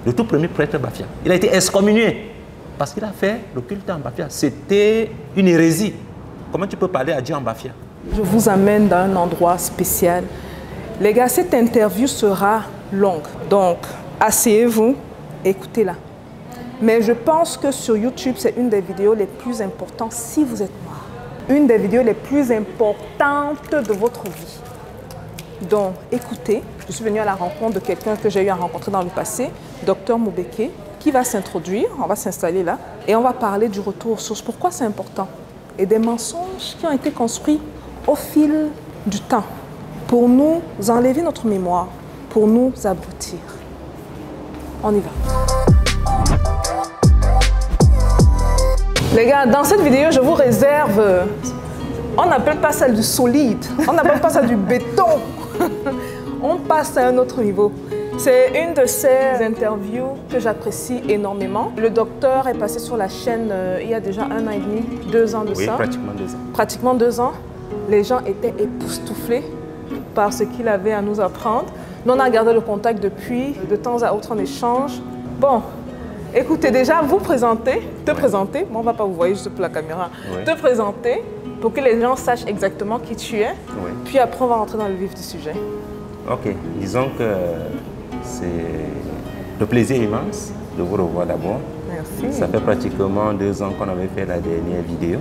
le tout premier prêtre Bafia. Il a été excommunié parce qu'il a fait le culte en Bafia. C'était une hérésie. Comment tu peux parler à Dieu en Bafia? Je vous amène dans un endroit spécial. Les gars, cette interview sera longue. Donc, asseyez-vous, écoutez-la. Mais je pense que sur YouTube, c'est une des vidéos les plus importantes si vous êtes noir. Une des vidéos les plus importantes de votre vie. Donc, écoutez, je suis venue à la rencontre de quelqu'un que j'ai eu à rencontrer dans le passé, Dr Moubeke, qui va s'introduire, on va s'installer là, et on va parler du retour aux sources. Pourquoi c'est important? Et des mensonges qui ont été construits au fil du temps pour nous enlever notre mémoire, pour nous abrutir. On y va. Les gars, dans cette vidéo, je vous réserve, on n'appelle pas ça du solide, on n'appelle pas ça du béton. On passe à un autre niveau. C'est une de ces interviews que j'apprécie énormément. Le docteur est passé sur la chaîne il y a déjà 1 an et demi, 2 ans de ça. Oui, pratiquement 2 ans. Pratiquement 2 ans. Les gens étaient époustouflés par ce qu'il avait à nous apprendre. Nous, on a gardé le contact depuis, de temps à autre on échange. Bon, écoutez, déjà vous présenter, te présenter. Moi, on ne va pas vous voir juste pour la caméra. Oui. Te présenter pour que les gens sachent exactement qui tu es. Oui. Puis après, on va rentrer dans le vif du sujet. Ok, disons que c'est le plaisir immense de vous revoir d'abord. Merci. Ça fait pratiquement 2 ans qu'on avait fait la dernière vidéo.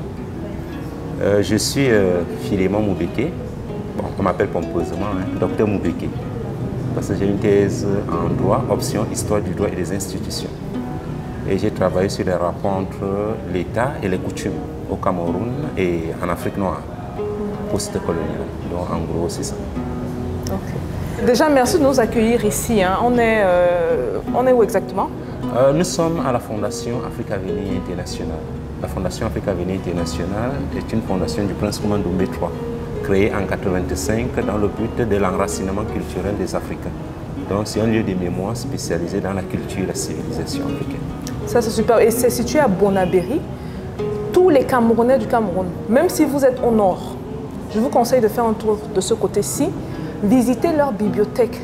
Je suis Philémon Moubeke. Bon, on m'appelle pompeusement Dr Moubeke. Parce que j'ai une thèse en droit, option histoire du droit et des institutions. Et j'ai travaillé sur les rapports entre l'État et les coutumes au Cameroun et en Afrique noire, post-coloniale. Donc en gros, c'est ça. Okay. Déjà, merci de nous accueillir ici. Hein. On est où exactement? Nous sommes à la Fondation Afrique Avenir International. La Fondation Afrique Avenir International est une fondation du prince Koumba Ndoumbe III, créée en 1985 dans le but de l'enracinement culturel des Africains. Donc c'est un lieu de mémoire spécialisé dans la culture et la civilisation africaine. Ça c'est super. Et c'est situé à Bonabéry. Tous les Camerounais du Cameroun, même si vous êtes au nord, je vous conseille de faire un tour de ce côté-ci. Visitez leur bibliothèque.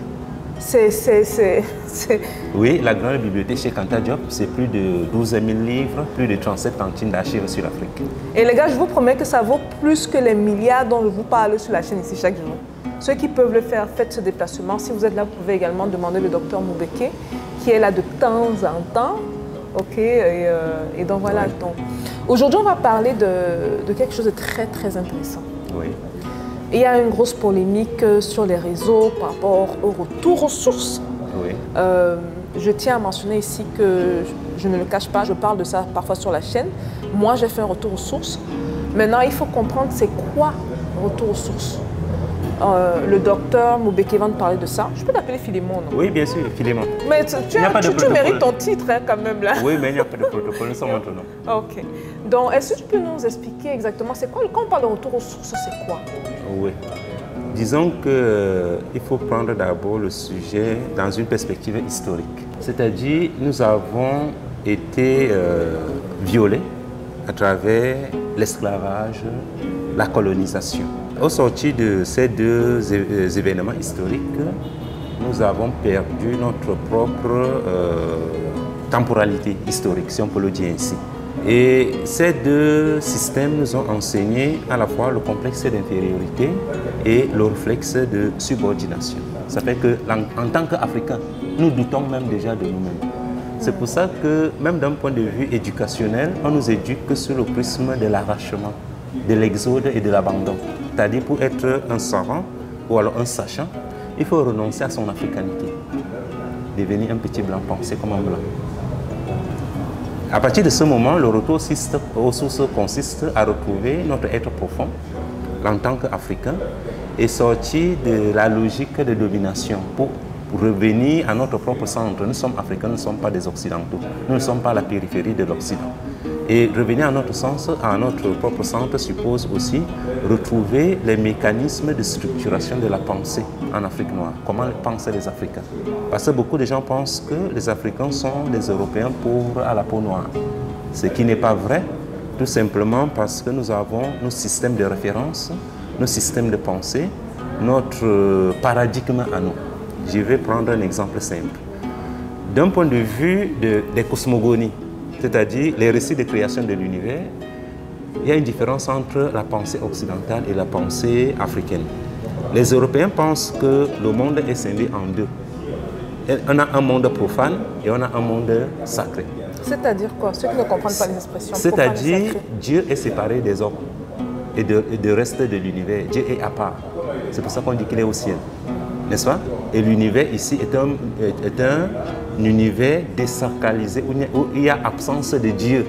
Oui, la grande bibliothèque chez Kanta Diop, c'est plus de 12 000 livres, plus de 37 cantines d'archives sur l'Afrique. Et les gars, je vous promets que ça vaut plus que les milliards dont je vous parle sur la chaîne ici chaque jour. Ceux qui peuvent le faire, faites ce déplacement. Si vous êtes là, vous pouvez également demander le docteur Moubeke, qui est là de temps en temps. Ok, et donc voilà. Oui. Aujourd'hui, on va parler de quelque chose de très, très intéressant. Oui. Il y a une grosse polémique sur les réseaux par rapport au retour aux sources. Oui. Je tiens à mentionner ici que je ne le cache pas, je parle de ça parfois sur la chaîne. Moi, j'ai fait un retour aux sources. Maintenant, il faut comprendre c'est quoi retour aux sources. Le docteur Moubeke va nous parler de ça. Je peux t'appeler Philémon, non? Oui, bien sûr, Philémon. Mais tu mérites ton titre hein, quand même là. Oui, mais il n'y a pas de protocole, nous sommes entre nous. Ok. Donc, est-ce que tu peux nous expliquer exactement, c'est quoi, quand on parle de retour aux sources, c'est quoi? Oui. Disons qu'il faut prendre d'abord le sujet dans une perspective historique. C'est-à-dire, nous avons été violés à travers l'esclavage, la colonisation. Au sortir de ces 2 événements historiques, nous avons perdu notre propre temporalité historique, si on peut le dire ainsi. Et ces 2 systèmes nous ont enseigné à la fois le complexe d'infériorité et le réflexe de subordination. Ça fait qu'en tant qu'Africains, nous doutons même déjà de nous-mêmes. C'est pour ça que, même d'un point de vue éducationnel, on nous éduque que sur le prisme de l'arrachement, de l'exode et de l'abandon. C'est-à-dire, pour être un savant ou alors un sachant, il faut renoncer à son africanité, devenir un petit blanc pensé comme un blanc. À partir de ce moment, le retour aux sources consiste à retrouver notre être profond en tant qu'Africain et sortir de la logique de domination pour revenir à notre propre centre. Nous sommes Africains, nous ne sommes pas des Occidentaux. Nous ne sommes pas à la périphérie de l'Occident. Et revenir à notre sens, à notre propre centre, suppose aussi retrouver les mécanismes de structuration de la pensée en Afrique noire. Comment pensent les Africains? Parce que beaucoup de gens pensent que les Africains sont des Européens pauvres à la peau noire. Ce qui n'est pas vrai, tout simplement parce que nous avons nos systèmes de référence, nos systèmes de pensée, notre paradigme à nous. Je vais prendre un exemple simple. d'un point de vue des cosmogonies, c'est-à-dire les récits de création de l'univers, il y a une différence entre la pensée occidentale et la pensée africaine. Les Européens pensent que le monde est scindé en deux. On a un monde profane et on a un monde sacré. C'est-à-dire quoi? Ceux qui ne comprennent pas les expressions. C'est-à-dire Dieu est séparé des hommes et du reste de l'univers. Dieu est à part. C'est pour ça qu'on dit qu'il est au ciel. N'est-ce pas? Et l'univers ici est un univers désacralisé où il y a absence de Dieu.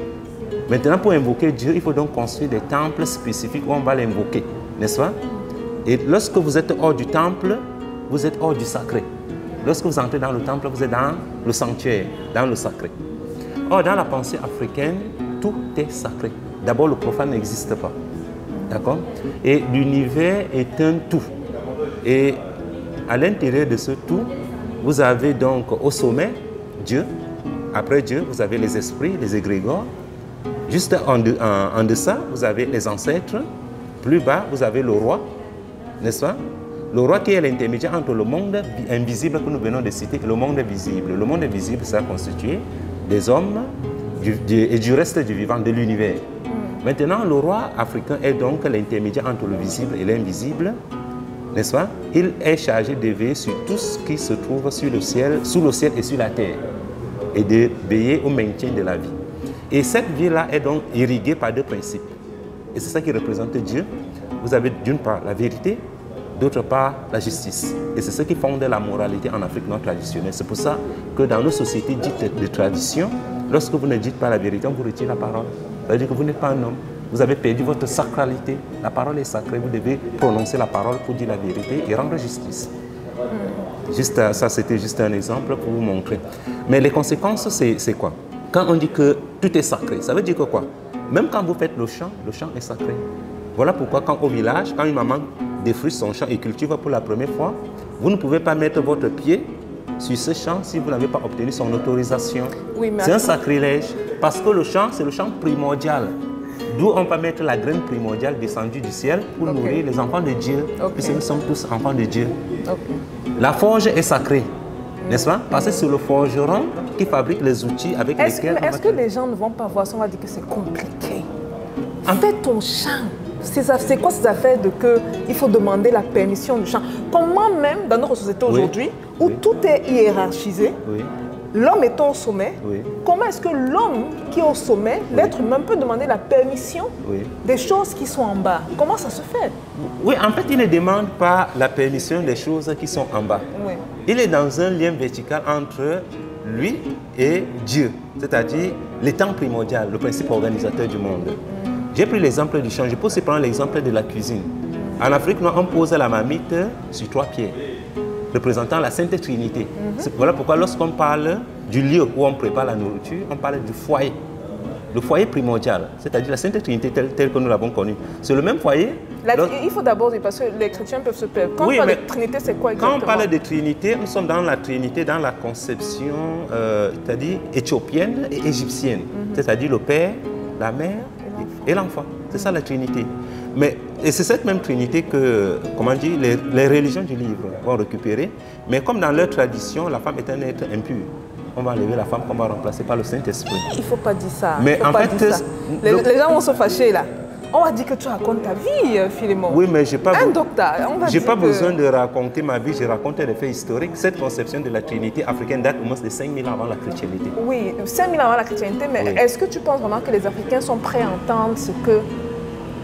Maintenant, pour invoquer Dieu, il faut donc construire des temples spécifiques où on va l'invoquer. N'est-ce pas? Et lorsque vous êtes hors du temple, vous êtes hors du sacré. Lorsque vous entrez dans le temple, vous êtes dans le sanctuaire, dans le sacré. Or, dans la pensée africaine, tout est sacré. D'abord, le profane n'existe pas. D'accord? Et l'univers est un tout. Et à l'intérieur de ce tout, vous avez donc au sommet Dieu. Après Dieu, vous avez les esprits, les égrégores. Juste en deçà, vous avez les ancêtres. Plus bas, vous avez le roi. N'est-ce pas? Le roi qui est l'intermédiaire entre le monde invisible que nous venons de citer et le monde visible. Le monde visible sera constitué des hommes et du reste du vivant, de l'univers. Maintenant, le roi africain est donc l'intermédiaire entre le visible et l'invisible. N'est-ce pas? Il est chargé de veiller sur tout ce qui se trouve sur le ciel, sous le ciel et sur la terre. Et de veiller au maintien de la vie. Et cette vie-là est donc irriguée par deux principes. Et c'est ça qui représente Dieu. Vous avez d'une part la vérité, d'autre part la justice. Et c'est ce qui fonde la moralité en Afrique non traditionnelle. C'est pour ça que dans nos sociétés dites de tradition, lorsque vous ne dites pas la vérité, on vous retire la parole. Ça veut dire que vous n'êtes pas un homme. Vous avez perdu votre sacralité. La parole est sacrée. Vous devez prononcer la parole pour dire la vérité et rendre justice. Juste, ça, c'était juste un exemple pour vous montrer. Mais les conséquences, c'est quoi? Quand on dit que tout est sacré, ça veut dire que quoi? Même quand vous faites le champ est sacré. Voilà pourquoi quand au village, quand une maman défriche son champ et cultive pour la première fois, vous ne pouvez pas mettre votre pied sur ce champ si vous n'avez pas obtenu son autorisation. Oui, c'est un sacrilège. Parce que le champ, c'est le champ primordial. D'où on peut mettre la graine primordiale descendue du ciel pour nourrir les enfants de Dieu. Puisque nous sommes tous enfants de Dieu. La forge est sacrée. N'est-ce pas? Parce que c'est le forgeron qui fabrique les outils avec lesquels... Est-ce que les gens ne vont pas voir ça? On va dire que c'est compliqué. En fait, ton champ, c'est quoi ces affaires de que il faut demander la permission du champ? Comment même dans notre société aujourd'hui, où tout est hiérarchisé, l'homme est au sommet, comment est-ce que l'homme qui est au sommet, l'être humain peut demander la permission des choses qui sont en bas? Comment ça se fait? Oui, en fait, il ne demande pas la permission des choses qui sont en bas. Il est dans un lien vertical entre lui et Dieu, c'est-à-dire l'étant primordial, le principe organisateur du monde. J'ai pris l'exemple du champ, je peux aussi prendre l'exemple de la cuisine. En Afrique, on pose la marmite sur 3 pierres, représentant la Sainte Trinité. Voilà pourquoi lorsqu'on parle du lieu où on prépare la nourriture, on parle du foyer. Le foyer primordial, c'est-à-dire la Sainte Trinité telle que nous l'avons connue. C'est le même foyer. Il faut d'abord dire, parce que les chrétiens peuvent se perdre. Quand on parle de Trinité, c'est quoi exactement? Quand on parle de Trinité, nous sommes dans la Trinité, dans la conception, c'est-à-dire éthiopienne et égyptienne. C'est-à-dire le Père, la Mère et l'enfant. C'est ça la Trinité. Et c'est cette même Trinité que, comment dire, les religions du livre vont récupérer. Mais comme dans leur tradition, la femme est un être impur. On va enlever la femme qu'on va remplacer par le Saint-Esprit. Il ne faut pas dire ça. Mais en fait, les gens vont se fâcher là. On va dire que tu racontes ta vie, Philémon. Oui, mais je n'ai pas, pas besoin de raconter ma vie, je raconte des faits historiques. Cette conception de la Trinité africaine date au moins de 5000 ans avant la chrétienté. Oui, 5000 ans avant la chrétienté, mais est-ce que tu penses vraiment que les Africains sont prêts à entendre ce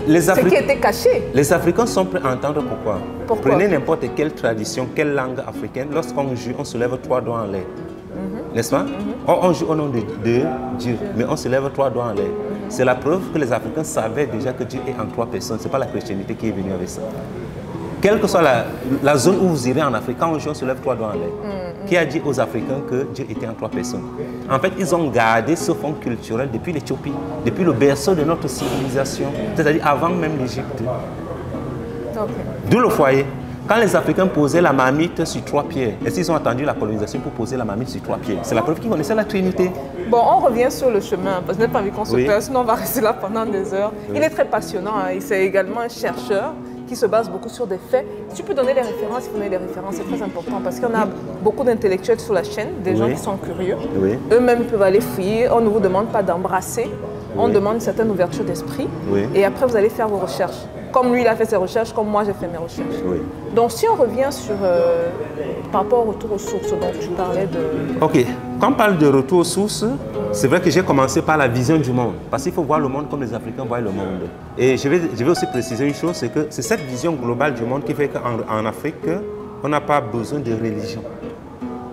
qui était caché? Les Africains sont prêts à entendre pourquoi. Pourquoi? Prenez n'importe quelle tradition, quelle langue africaine, lorsqu'on joue, on se lève 3 doigts en l'air. N'est-ce pas? On joue au nom de Dieu, mais on se lève 3 doigts en l'air. C'est la preuve que les Africains savaient déjà que Dieu est en 3 personnes. Ce n'est pas la chrétienté qui est venue avec ça. Quelle que soit la zone où vous irez en Afrique, quand on joue, on se lève 3 doigts en l'air. Qui a dit aux Africains que Dieu était en 3 personnes? En fait, ils ont gardé ce fond culturel depuis l'Éthiopie, depuis le berceau de notre civilisation, c'est-à-dire avant même l'Égypte. D'où le foyer. Quand les Africains posaient la marmite sur 3 pierres, est-ce qu'ils ont attendu la colonisation pour poser la marmite sur 3 pierres? C'est la preuve qu'ils connaissaient la Trinité. Bon, on revient sur le chemin, parce que je n'ai pas envie qu'on se perde, sinon on va rester là pendant des heures. Il est très passionnant, c'est également un chercheur qui se base beaucoup sur des faits. Si tu peux donner les références, il faut donner les références, c'est très important parce qu'on a beaucoup d'intellectuels sur la chaîne, des gens qui sont curieux. Eux-mêmes peuvent aller fouiller, on ne vous demande pas d'embrasser, on demande une certaine ouverture d'esprit et après vous allez faire vos recherches. Comme lui, il a fait ses recherches, comme moi, j'ai fait mes recherches. Donc, si on revient sur, par rapport au retour aux sources dont tu parlais de... Ok, quand on parle de retour aux sources, c'est vrai que j'ai commencé par la vision du monde. Parce qu'il faut voir le monde comme les Africains voient le monde. Et je vais aussi préciser une chose, c'est que c'est cette vision globale du monde qui fait qu'en Afrique, on n'a pas besoin de religion.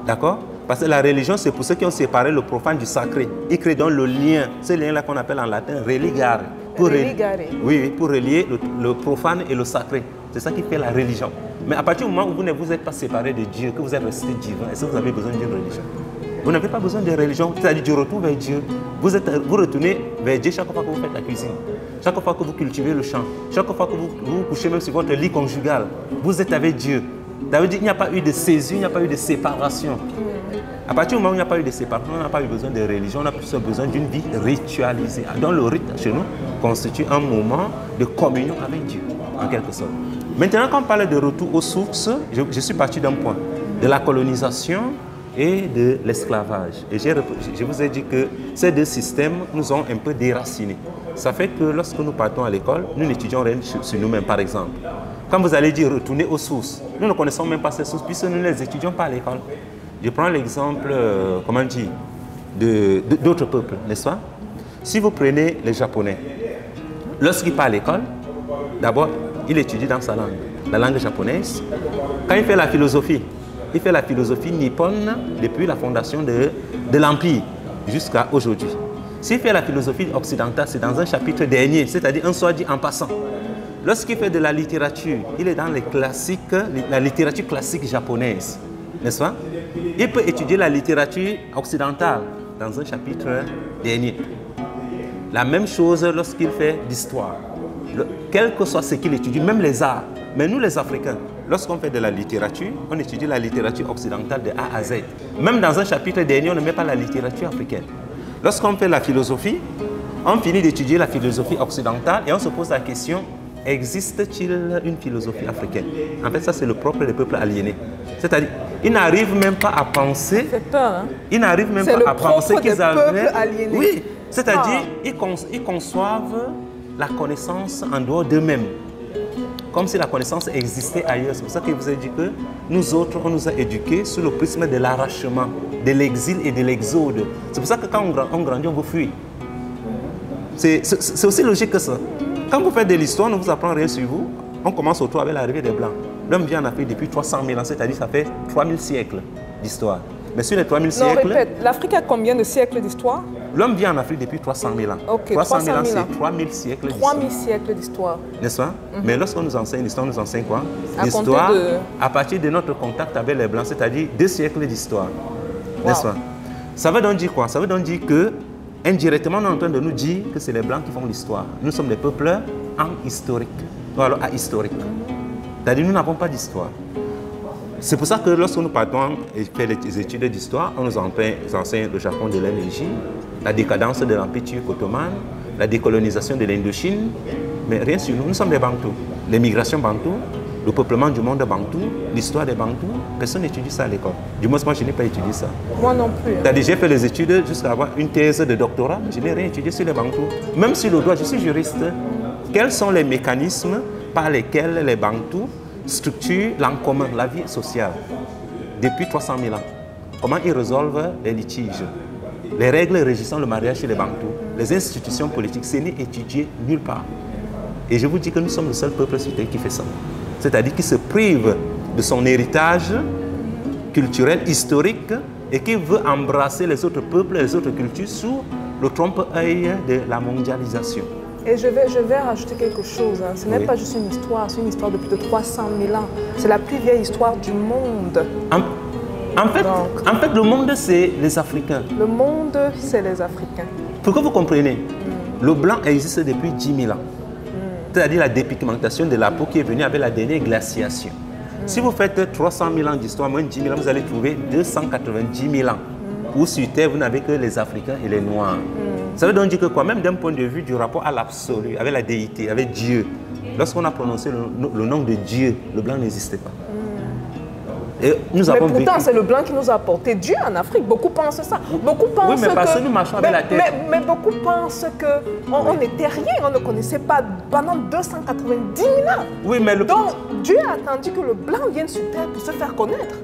D'accord? Parce que la religion, c'est pour ceux qui ont séparé le profane du sacré. Ils créent donc le lien, ce lien-là qu'on appelle en latin religare. Pour relier le profane et le sacré. C'est ça qui fait la religion. Mais à partir du moment où vous ne vous êtes pas séparé de Dieu, que vous êtes resté divin, est-ce que vous avez besoin d'une religion? Vous n'avez pas besoin de religion, c'est-à-dire du retour vers Dieu. Vous retournez vers Dieu chaque fois que vous faites la cuisine, chaque fois que vous cultivez le champ, chaque fois que vous vous couchez même sur votre lit conjugal, vous êtes avec Dieu. Ça veut dire qu'il n'y a pas eu de césure, il n'y a pas eu de séparation. À partir du moment où il n'y a pas eu de séparation, on n'a pas eu besoin de religion, on a plus besoin d'une vie ritualisée. Donc le rite chez nous constitue un moment de communion avec Dieu, en quelque sorte. Maintenant, quand on parle de retour aux sources, je suis parti d'un point, de la colonisation et de l'esclavage. Et je vous ai dit que ces deux systèmes nous ont un peu déracinés. Ça fait que lorsque nous partons à l'école, nous n'étudions rien sur nous-mêmes, par exemple. Quand vous allez dire retourner aux sources, nous ne connaissons même pas ces sources puisque nous ne les étudions pas à l'école. Je prends l'exemple, comment dire, d'autres peuples, n'est-ce pas? Si vous prenez les Japonais, lorsqu'ils partent à l'école, d'abord, il étudie dans sa langue, la langue japonaise. Quand il fait la philosophie, il fait la philosophie nippone depuis la fondation de l'Empire jusqu'à aujourd'hui. S'il fait la philosophie occidentale, c'est dans un chapitre dernier, c'est-à-dire un soit dit en passant. Lorsqu'il fait de la littérature, il est dans les classiques, la littérature classique japonaise, n'est-ce pas? Il peut étudier la littérature occidentale dans un chapitre dernier. La même chose lorsqu'il fait l'histoire. Quel que soit ce qu'il étudie, même les arts. Mais nous les Africains, lorsqu'on fait de la littérature, on étudie la littérature occidentale de A à Z. Même dans un chapitre dernier, on ne met pas la littérature africaine. Lorsqu'on fait la philosophie, on finit d'étudier la philosophie occidentale et on se pose la question, existe-t-il une philosophie africaine? En fait, ça c'est le propre des peuples aliénés. C'est-à-dire, ils n'arrivent même pas à penser... Ça fait peur, hein? Ils n'arrivent même pas à penser qu'ils avaient... Oui, c'est-à-dire, ils conçoivent la connaissance en dehors d'eux-mêmes. Comme si la connaissance existait ailleurs. C'est pour ça que je vous ai dit que nous autres, on nous a éduqués sous le prisme de l'arrachement, de l'exil et de l'exode. C'est pour ça que quand on grandit, on veut fuir. C'est aussi logique que ça. Quand vous faites de l'histoire, on ne vous apprend rien sur vous. On commence autour avec l'arrivée des Blancs. L'homme vient en Afrique depuis 300 000 ans, c'est-à-dire ça fait 3000 siècles d'histoire. Mais sur les 3000 siècles... Non, répète, l'Afrique a combien de siècles d'histoire? L'homme vient en Afrique depuis 300 000 ans. Okay, 300 000 ans, c'est 3000 siècles d'histoire. 3000 siècles d'histoire. N'est-ce pas? Mais lorsqu'on nous enseigne l'histoire, on nous enseigne quoi? L'histoire, à partir de notre contact avec les Blancs, c'est-à-dire 2 siècles d'histoire. N'est-ce pas? Ça veut donc dire quoi? Ça veut donc dire que, indirectement, on est en train de nous dire que c'est les Blancs qui font l'histoire. Nous sommes des peuples historiques. Ou alors ahistoriques. C'est-à-dire nous n'avons pas d'histoire. C'est pour ça que lorsque nous partons et faire des études d'histoire, on nous enseigne le Japon de l'énergie, la décadence de l'Empire turc ottoman, la décolonisation de l'Indochine, mais rien sur nous. Nous sommes des Bantous. L'émigration bantou, le peuplement du monde bantou, l'histoire des Bantous, personne n'étudie ça à l'école. Du moins, moi, je n'ai pas étudié ça. Moi non plus. C'est-à-dire, j'ai fait les études jusqu'à avoir une thèse de doctorat, mais je n'ai rien étudié sur les Bantous. Même sur le droit, je suis juriste. Quels sont les mécanismes par lesquels les Bantous structurent l'en commun, la vie sociale, depuis 300 000 ans? Comment ils résolvent les litiges? Les règles régissant le mariage chez les Bantous, les institutions politiques, ce n'est étudié nulle part. Et je vous dis que nous sommes le seul peuple sur Terre qui fait ça. C'est-à-dire qui se prive de son héritage culturel, historique, et qui veut embrasser les autres peuples et les autres cultures sous le trompe-œil de la mondialisation. Et je vais rajouter quelque chose. Hein. Ce n'est pas juste une histoire, c'est une histoire de plus de 300 000 ans. C'est la plus vieille histoire du monde. En fait, le monde, c'est les Africains. Le monde, c'est les Africains. Pour que vous compreniez, le blanc existe depuis 10 000 ans. C'est-à-dire la dépigmentation de la peau qui est venue avec la dernière glaciation. Si vous faites 300 000 ans d'histoire, moins de 10 000 ans, vous allez trouver 290 000 ans. Où sur Terre, vous n'avez que les Africains et les Noirs. Ça veut donc dire que quoi, même d'un point de vue du rapport à l'absolu, avec la déité, avec Dieu, lorsqu'on a prononcé le nom de Dieu, le blanc n'existait pas. Et nous avons mais pourtant, c'est le blanc qui nous a apporté Dieu en Afrique. Beaucoup pensent ça. Beaucoup pensent oui, mais parce que nous marchons avec la tête. Mais beaucoup pensent qu'on n'était rien, on ne connaissait pas pendant 290 000 ans. Oui, mais donc, Dieu a attendu que le blanc vienne sur terre pour se faire connaître.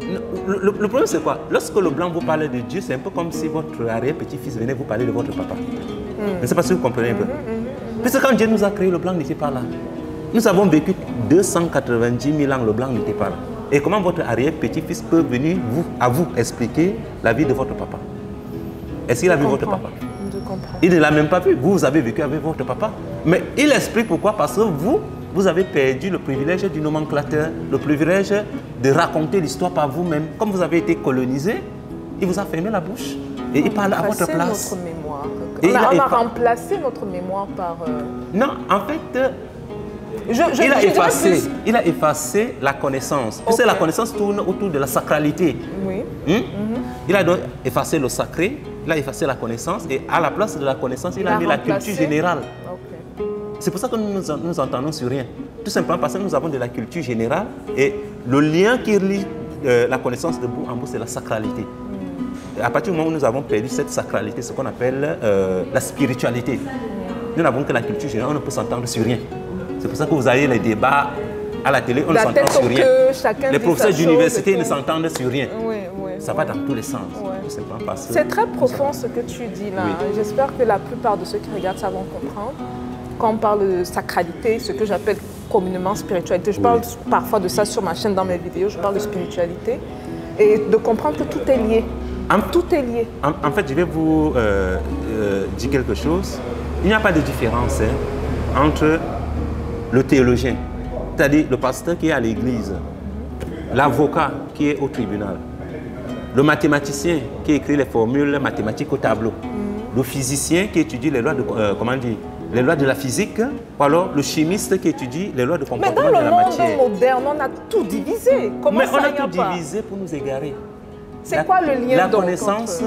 Le problème, c'est quoi? Lorsque le blanc vous parle de Dieu, c'est un peu comme si votre arrière-petit-fils venait vous parler de votre papa. Je ne sais pas si vous comprenez un peu. Puisque quand Dieu nous a créé, le blanc n'était pas là. Nous avons vécu 290 000 ans, le blanc n'était pas là. Et comment votre arrière-petit-fils peut venir à vous expliquer la vie de votre papa? Est-ce qu'il a vu votre papa? Je comprends. Il ne l'a même pas vu. Vous avez vécu avec votre papa. Mais il explique pourquoi. Parce que vous avez perdu le privilège du nomenclateur, le privilège de raconter l'histoire par vous-même. Comme vous avez été colonisé, il vous a fermé la bouche. Et il parle à votre place. Notre mémoire. On a remplacé notre mémoire par... Non, en fait... Il a effacé la connaissance. Okay. La connaissance tourne autour de la sacralité. Oui. Il a donc effacé le sacré, il a effacé la connaissance et à la place de la connaissance, il a mis la culture générale. Okay. C'est pour ça que nous entendons sur rien. Tout simplement parce que nous avons de la culture générale et le lien qui relie la connaissance de bout en bout, c'est la sacralité. À partir du moment où nous avons perdu cette sacralité, ce qu'on appelle la spiritualité, nous n'avons que la culture générale, on ne peut s'entendre sur rien. C'est pour ça que vous avez les débats à la télé, on ne s'entend sur rien. Les professeurs d'université ne s'entendent sur rien. Ça va dans tous les sens. C'est très profond ce que tu dis là. Oui. J'espère que la plupart de ceux qui regardent ça vont comprendre. Quand on parle de sacralité, ce que j'appelle communément spiritualité, je parle parfois de ça sur ma chaîne dans mes vidéos, je parle de spiritualité. Et de comprendre que tout est lié. Tout est lié. En fait, je vais vous dire quelque chose. Il n'y a pas de différence entre le théologien, c'est-à-dire le pasteur qui est à l'église, l'avocat qui est au tribunal, le mathématicien qui écrit les formules mathématiques au tableau, le physicien qui étudie les lois de, les lois de la physique, ou alors le chimiste qui étudie les lois de comportement de la matière. Mais dans le monde moderne, on a tout divisé. Comment mais ça, on a tout divisé pour nous égarer. C'est quoi le lien? La connaissance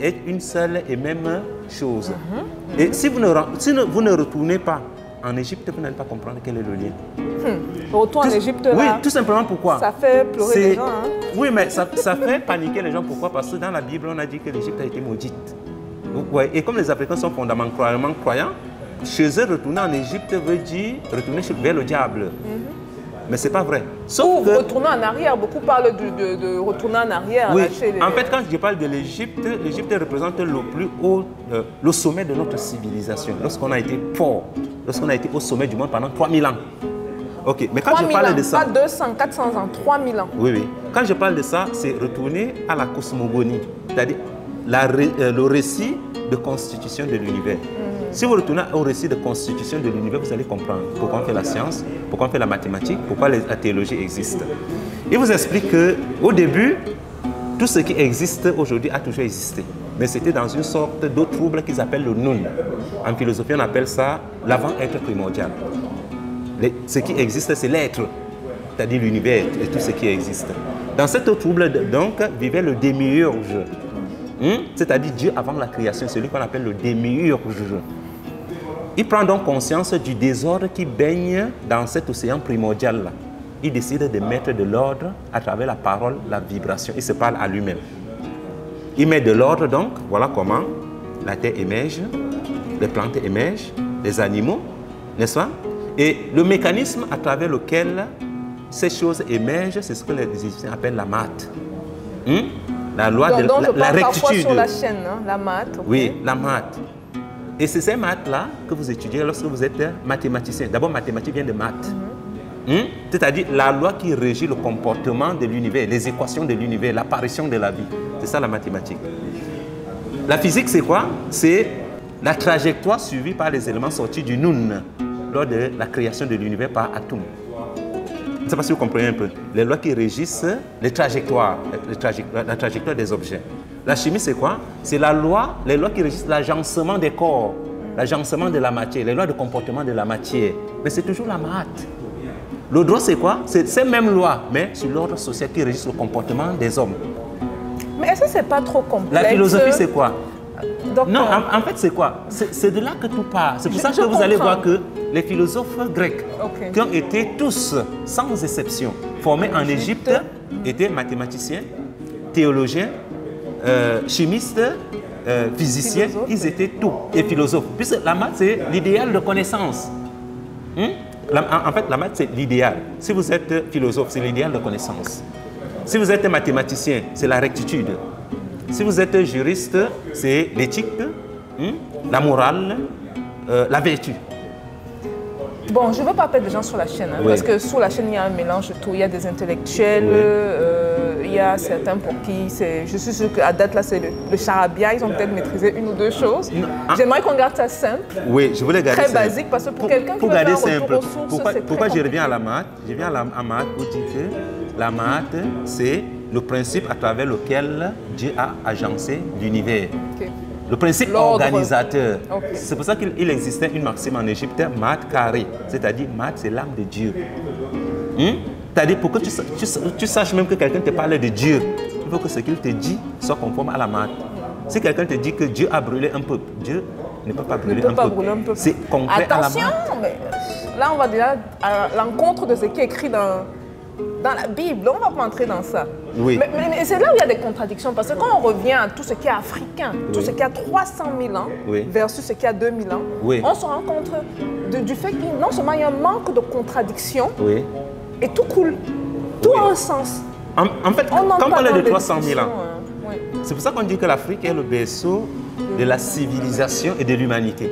est une seule et même chose. Et si vous ne retournez pas en Égypte, vous n'allez pas comprendre quel est le lien. Retour en Égypte, là, oui, tout simplement pourquoi? Ça fait pleurer les gens. Hein? Oui, mais ça fait paniquer les gens. Pourquoi? Parce que dans la Bible, on a dit que l'Égypte a été maudite. Et comme les Africains sont fondamentalement croyants, chez eux, retourner en Égypte veut dire retourner vers le diable. Mais ce n'est pas vrai. Sauf que... retourner en arrière. Beaucoup parlent de retourner en arrière. Oui. En fait, quand je parle de l'Égypte, l'Égypte représente le plus haut, le sommet de notre civilisation. Lorsqu'on a été fort, lorsqu'on a été au sommet du monde pendant 3000 ans. Ok, mais quand je parle de ça... Pas 200, 400 ans, 3000 ans. Oui, oui. Quand je parle de ça, c'est retourner à la cosmogonie, c'est-à-dire le récit de constitution de l'univers. Si vous retournez au récit de constitution de l'univers, vous allez comprendre pourquoi on fait la science, pourquoi on fait la mathématique, pourquoi la théologie existe. Il vous explique qu'au début, tout ce qui existe aujourd'hui a toujours existé. Mais c'était dans une sorte de trouble qu'ils appellent le nun. En philosophie, on appelle ça l'avant-être primordial. Ce qui existe, c'est l'être, c'est-à-dire l'univers et tout ce qui existe. Dans cette trouble, donc, vivait le démiurge. C'est-à-dire Dieu avant la création, celui qu'on appelle le démiurge. Il prend donc conscience du désordre qui baigne dans cet océan primordial-là. Il décide de mettre de l'ordre à travers la parole, la vibration. Il se parle à lui-même. Il met de l'ordre donc, voilà comment la terre émerge, les plantes émergent, les animaux, n'est-ce pas? Et le mécanisme à travers lequel ces choses émergent, c'est ce que les Égyptiens appellent la math. La loi de la rectitude. Sur la chaîne, hein, la maths. Okay. Oui, la maths. Et c'est ces maths-là que vous étudiez lorsque vous êtes mathématicien. D'abord, mathématiques vient de maths. C'est-à-dire la loi qui régit le comportement de l'univers, les équations de l'univers, l'apparition de la vie. C'est ça la mathématique. La physique, c'est quoi? C'est la trajectoire suivie par les éléments sortis du Nun lors de la création de l'univers par atome. Je ne sais pas si vous comprenez un peu. Les lois qui régissent les trajectoires, la trajectoire des objets. La chimie, c'est quoi? C'est les lois qui régissent l'agencement des corps, l'agencement de la matière, les lois de comportement de la matière. Mais c'est toujours la maths. Le droit, c'est quoi? C'est ces mêmes lois, mais sur l'ordre social qui régisse le comportement des hommes. Mais est-ce que ce n'est pas trop complexe? La philosophie, c'est quoi? Donc, non, en fait, c'est quoi? C'est de là que tout part. C'est pour ça que vous allez voir que les philosophes grecs, qui ont été tous, sans exception, formés en Égypte, étaient mathématiciens, théologiens, chimistes, physiciens, ils étaient tout, et philosophes. Puisque la maths, c'est l'idéal de connaissance. En fait, la maths, c'est l'idéal. Si vous êtes philosophe, c'est l'idéal de connaissance. Si vous êtes mathématicien, c'est la rectitude. Si vous êtes juriste, c'est l'éthique, la morale, la vertu. Bon, je ne veux pas perdre des gens sur la chaîne, hein, parce que sur la chaîne, il y a un mélange de tout. Il y a des intellectuels, il y a certains pour qui c'est... Je suis sûre qu'à date, là, c'est le charabia. Ils ont peut-être maîtrisé une ou deux choses. J'aimerais qu'on garde ça simple. Oui, je voulais garder très basique, parce que pour quelqu'un qui veut faire un retour aux sources, pourquoi je reviens à la maths? Je viens à maths pour dire que la maths, c'est le principe à travers lequel Dieu a agencé l'univers. Le principe organisateur. C'est pour ça qu'il existait une maxime en Égypte, maths carré. C'est-à-dire, maths, c'est l'âme de Dieu. C'est-à-dire, pour que tu saches même que quelqu'un te parle de Dieu, il faut que ce qu'il te dit soit conforme à la maths. Si quelqu'un te dit que Dieu a brûlé un peuple, Dieu ne peut pas brûler un peuple. C'est concret à la maths. Attention, mais là, on va déjà à l'encontre de ce qui est écrit dans la Bible. On ne va pas entrer dans ça. Oui. Mais c'est là où il y a des contradictions. Parce que quand on revient à tout ce qui est africain, tout ce qui a 300 000 ans versus ce qui a 2000 ans, on se rend compte du fait qu'il non seulement il y a un manque de contradiction, et tout coule. Tout a un sens. En fait, quand on parle de 300 000 ans, c'est pour ça qu'on dit que l'Afrique est le berceau de la civilisation et de l'humanité.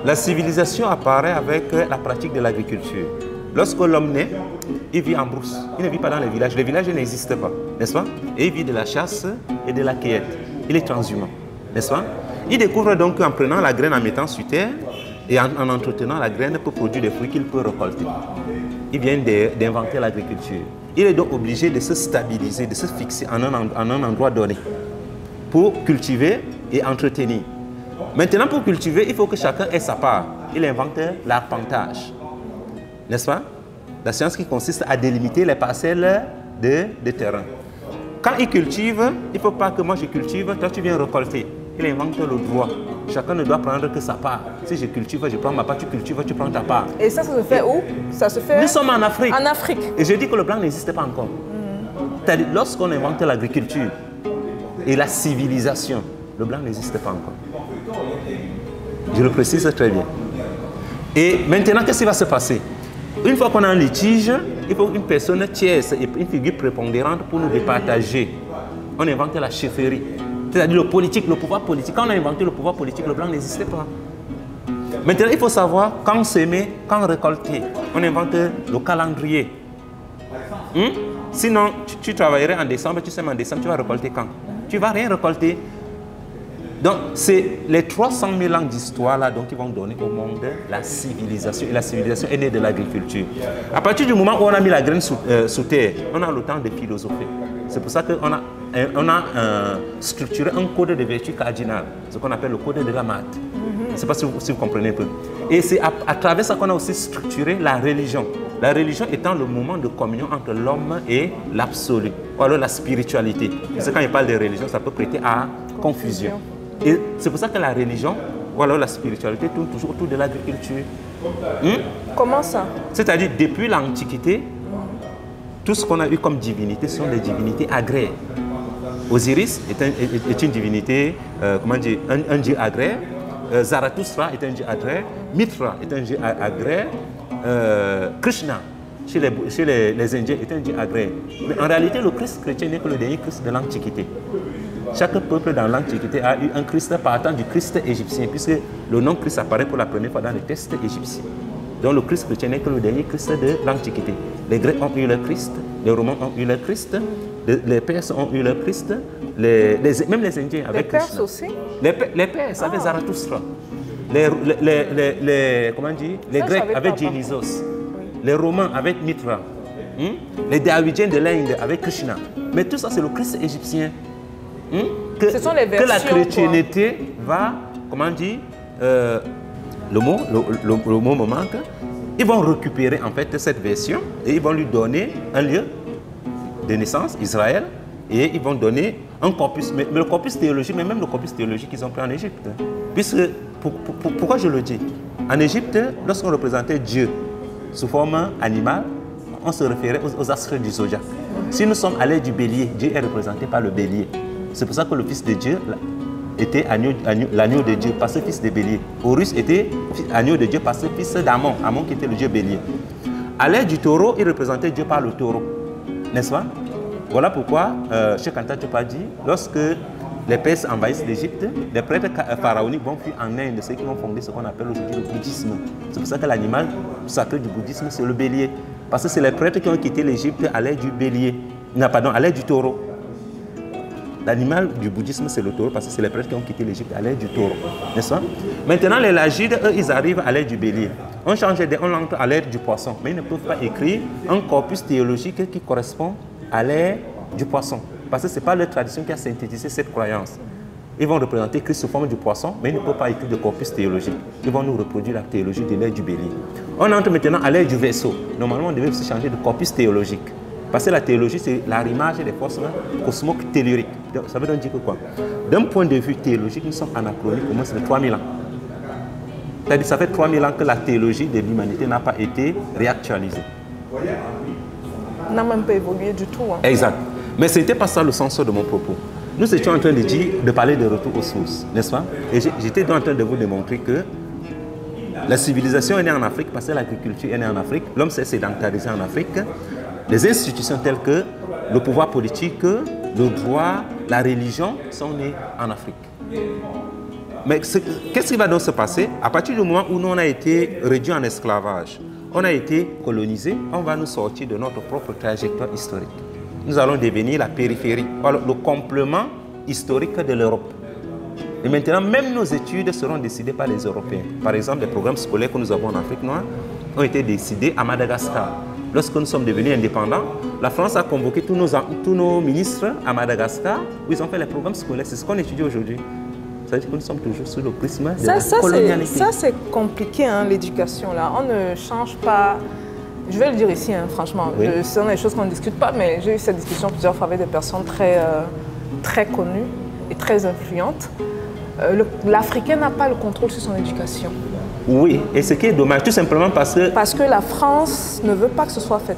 La civilisation apparaît avec la pratique de l'agriculture. Lorsque l'homme naît, il vit en brousse. Il ne vit pas dans les villages. Les villages n'existent pas, n'est-ce pas? Et il vit de la chasse et de la cueillette. Il est transhumant, n'est-ce pas? Il découvre donc qu'en prenant la graine, en mettant sur terre et en entretenant la graine pour produire des fruits qu'il peut récolter. Il vient d'inventer l'agriculture. Il est donc obligé de se stabiliser, de se fixer en un endroit donné pour cultiver et entretenir. Maintenant, pour cultiver, il faut que chacun ait sa part. Il invente l'arpentage. N'est-ce pas? La science qui consiste à délimiter les parcelles de terrain. Quand il cultive, il ne faut pas que moi je cultive, toi tu viens récolter. Il invente le droit. Chacun ne doit prendre que sa part. Si je cultive, je prends ma part, tu cultives, tu prends ta part. Et ça se fait où? Ça se fait... Nous sommes en Afrique. En Afrique. Et je dis que le blanc n'existe pas encore. C'est-à-dire, lorsqu'on invente l'agriculture et la civilisation, le blanc n'existe pas encore. Je le précise très bien. Et maintenant, qu'est-ce qui va se passer? Une fois qu'on a un litige, il faut une personne tierce et une figure prépondérante pour nous départager. On invente la chefferie, c'est-à-dire le politique, le pouvoir politique. Quand on a inventé le pouvoir politique, le blanc n'existait pas. Maintenant, il faut savoir quand s'aimer, quand récolter. On invente le calendrier. Sinon, tu travaillerais en décembre, tu sèmes en décembre, tu vas récolter quand? Tu ne vas rien récolter. Donc, c'est les 300 000 ans d'histoire là qui vont donner au monde la civilisation. Et la civilisation est née de l'agriculture. À partir du moment où on a mis la graine sous terre, on a le temps de philosopher. C'est pour ça qu'on a structuré un code de vertu cardinal, ce qu'on appelle le code de la maths. Je ne sais pas si vous comprenez un peu. Et c'est à travers ça qu'on a aussi structuré la religion. La religion étant le moment de communion entre l'homme et l'absolu, ou alors la spiritualité. Parce que quand il parle de religion, ça peut prêter à confusion. Et c'est pour ça que la religion, ou alors la spiritualité, tourne toujours autour de l'agriculture. Comment ça? C'est-à-dire, depuis l'Antiquité, tout ce qu'on a eu comme divinité sont des divinités agraires. Osiris est une divinité, comment dire, un dieu agraire. Zarathustra est un dieu agraire. Mitra est un dieu agraire. Krishna, chez les Indiens, est un dieu agraire. Mais en réalité, le Christ chrétien n'est que le dernier Christ de l'Antiquité. Chaque peuple dans l'Antiquité a eu un Christ partant du Christ égyptien, puisque le nom Christ apparaît pour la première fois dans les textes égyptiens. Donc le Christ chrétien n'est que le dernier Christ de l'Antiquité. Les Grecs ont eu le Christ, les Romains ont eu le Christ, les Perses ont eu le Christ, même les Indiens avec Krishna. Les Perses aussi? Les Perses avec Zarathustra. Comment dire, les Grecs avec Dionysos. Les Romains avec Mitra. Les Davidiens de l'Inde avec Krishna. Mais tout ça, c'est le Christ égyptien. Ce sont les versions, que la chrétienté va, comment dire, le mot me manque. Ils vont récupérer en fait cette version et ils vont lui donner un lieu de naissance, Israël, et ils vont donner un corpus, mais le corpus théologique, mais même le corpus théologique qu'ils ont pris en Égypte. Puisque, pourquoi je le dis? En Égypte, lorsqu'on représentait Dieu sous forme animale, on se référait aux astres du zodiaque. Si nous sommes à l'ère du bélier, Dieu est représenté par le bélier. C'est pour ça que le fils de Dieu était l'agneau de Dieu, par ce fils de bélier. Horus était agneau de Dieu par ce fils d'Amon, Amon qui était le dieu bélier. À l'ère du taureau, il représentait Dieu par le taureau. N'est-ce pas? Voilà pourquoi, Cheikh Anta Diop a dit, lorsque les Perses envahissent l'Égypte, les prêtres pharaoniques vont fuir en Inde, ceux qui vont fonder ce qu'on appelle aujourd'hui le bouddhisme. C'est pour ça que l'animal sacré du bouddhisme, c'est le bélier. Parce que c'est les prêtres qui ont quitté l'Égypte à l'ère du bélier. Non, pardon, à l'ère du taureau. L'animal du bouddhisme, c'est le taureau, parce que c'est les prêtres qui ont quitté l'Égypte à l'ère du taureau. N'est-ce pas? Maintenant, les Lagides, eux, ils arrivent à l'ère du bélier. On entre à l'ère du poisson, mais ils ne peuvent pas écrire un corpus théologique qui correspond à l'ère du poisson. Parce que ce n'est pas leur tradition qui a synthétisé cette croyance. Ils vont représenter Christ sous forme du poisson, mais ils ne peuvent pas écrire de corpus théologique. Ils vont nous reproduire la théologie de l'ère du bélier. On entre maintenant à l'ère du Verseau. Normalement, on devait se changer de corpus théologique. Parce que la théologie, c'est l'arrimage des forces cosmo-telluriques. Ça veut donc dire que quoi? D'un point de vue théologique, nous sommes anachroniques au moins de 3000 ans. C'est-à-dire ça fait 3000 ans que la théologie de l'humanité n'a pas été réactualisée. N'a même pas évolué du tout. Hein. Exact. Mais ce n'était pas ça le sens de mon propos. Nous étions en train de parler de retour aux sources, n'est-ce pas? Et j'étais en train de vous démontrer que la civilisation est née en Afrique parce que l'agriculture est née en Afrique, l'homme s'est sédentarisé en Afrique. Les institutions telles que le pouvoir politique, le droit, la religion sont nées en Afrique. Mais qu'est-ce qui va donc se passer? À partir du moment où nous on a été réduits en esclavage, on a été colonisé, on va nous sortir de notre propre trajectoire historique. Nous allons devenir la périphérie, le complément historique de l'Europe. Et maintenant, même nos études seront décidées par les Européens. Par exemple, les programmes scolaires que nous avons en Afrique noire ont été décidés à Madagascar. Lorsque nous sommes devenus indépendants, la France a convoqué tous nos ministres à Madagascar, où ils ont fait les programmes scolaires. C'est ce qu'on étudie aujourd'hui. Ça veut dire que nous sommes toujours sous le prisme de la colonialité. Ça, c'est compliqué, hein, l'éducation. On ne change pas... Je vais le dire ici, hein, franchement. Oui. Ce sont des choses qu'on ne discute pas, mais j'ai eu cette discussion plusieurs fois avec des personnes très connues et très influentes. L'Africain n'a pas le contrôle sur son éducation. Oui, et ce qui est dommage, tout simplement parce que... Parce que la France ne veut pas que ce soit fait.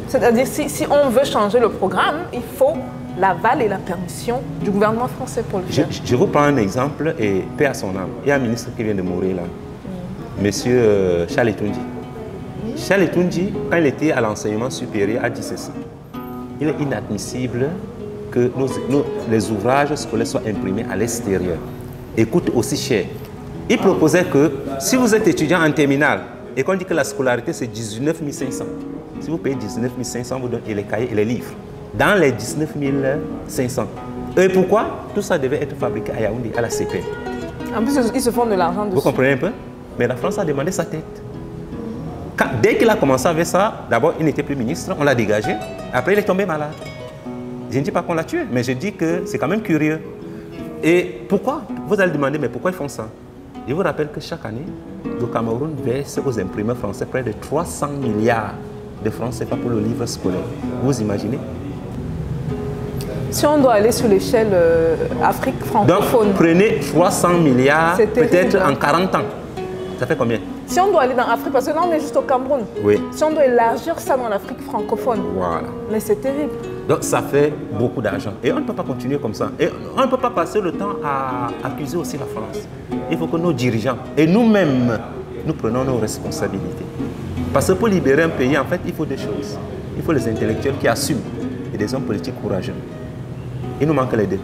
C'est-à-dire, si on veut changer le programme, il faut l'aval et la permission du gouvernement français pour le faire. Je vous prends un exemple, et paix à son âme. Il y a un ministre qui vient de mourir là, monsieur Charles Etunji. Charles Etunji, quand il était à l'enseignement supérieur, a dit ceci. Il est inadmissible que les ouvrages scolaires soient imprimés à l'extérieur et coûtent aussi cher. Il proposait que si vous êtes étudiant en terminale et qu'on dit que la scolarité c'est 19 500, si vous payez 19 500, vous donnez les cahiers et les livres. Dans les 19 500. Et pourquoi? Tout ça devait être fabriqué à Yaoundé, à la CPR. En plus, ils se font de l'argent dessus. Vous comprenez un peu? Mais la France a demandé sa tête. Dès qu'il a commencé avec ça, d'abord, il n'était plus ministre, on l'a dégagé. Après, il est tombé malade. Je ne dis pas qu'on l'a tué, mais je dis que c'est quand même curieux. Et pourquoi? Vous allez demander, mais pourquoi ils font ça? Je vous rappelle que chaque année, le Cameroun verse aux imprimeurs français près de 300 milliards de francs CFA pour le livre scolaire. Vous imaginez? Si on doit aller sur l'échelle Afrique francophone... Donc, prenez 300 milliards peut-être en 40 ans. Ça fait combien? Si on doit aller dans l'Afrique, parce que là on est juste au Cameroun. Oui. Si on doit élargir ça dans l'Afrique francophone. Voilà. Mais c'est terrible. Donc ça fait beaucoup d'argent. Et on ne peut pas continuer comme ça. Et on ne peut pas passer le temps à accuser aussi la France. Il faut que nos dirigeants et nous-mêmes, nous prenons nos responsabilités. Parce que pour libérer un pays, en fait, il faut des choses. Il faut les intellectuels qui assument et des hommes politiques courageux. Il nous manque les deux.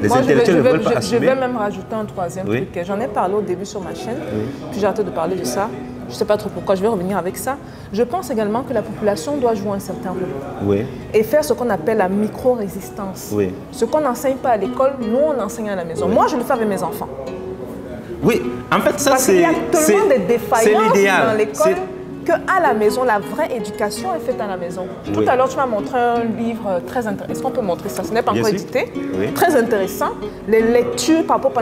Les intellectuels ne veulent pas assumer. Je vais même rajouter un troisième truc. J'en ai parlé au début sur ma chaîne, puis j'ai arrêté de parler de ça. Je ne sais pas trop pourquoi, je vais revenir avec ça. Je pense également que la population doit jouer un certain rôle. Oui. Et faire ce qu'on appelle la micro-résistance. Oui. Ce qu'on n'enseigne pas à l'école, nous on enseigne à la maison. Oui. Moi, je le fais avec mes enfants. Oui, en fait, ça c'est... Parce qu'il y a tellement de défaillances dans l'école. qu'à la maison, la vraie éducation est faite à la maison. Tout à l'heure, tu m'as montré un livre très intéressant. Est-ce qu'on peut montrer ça? Ce n'est pas encore édité. Très intéressant. Les lectures par rapport au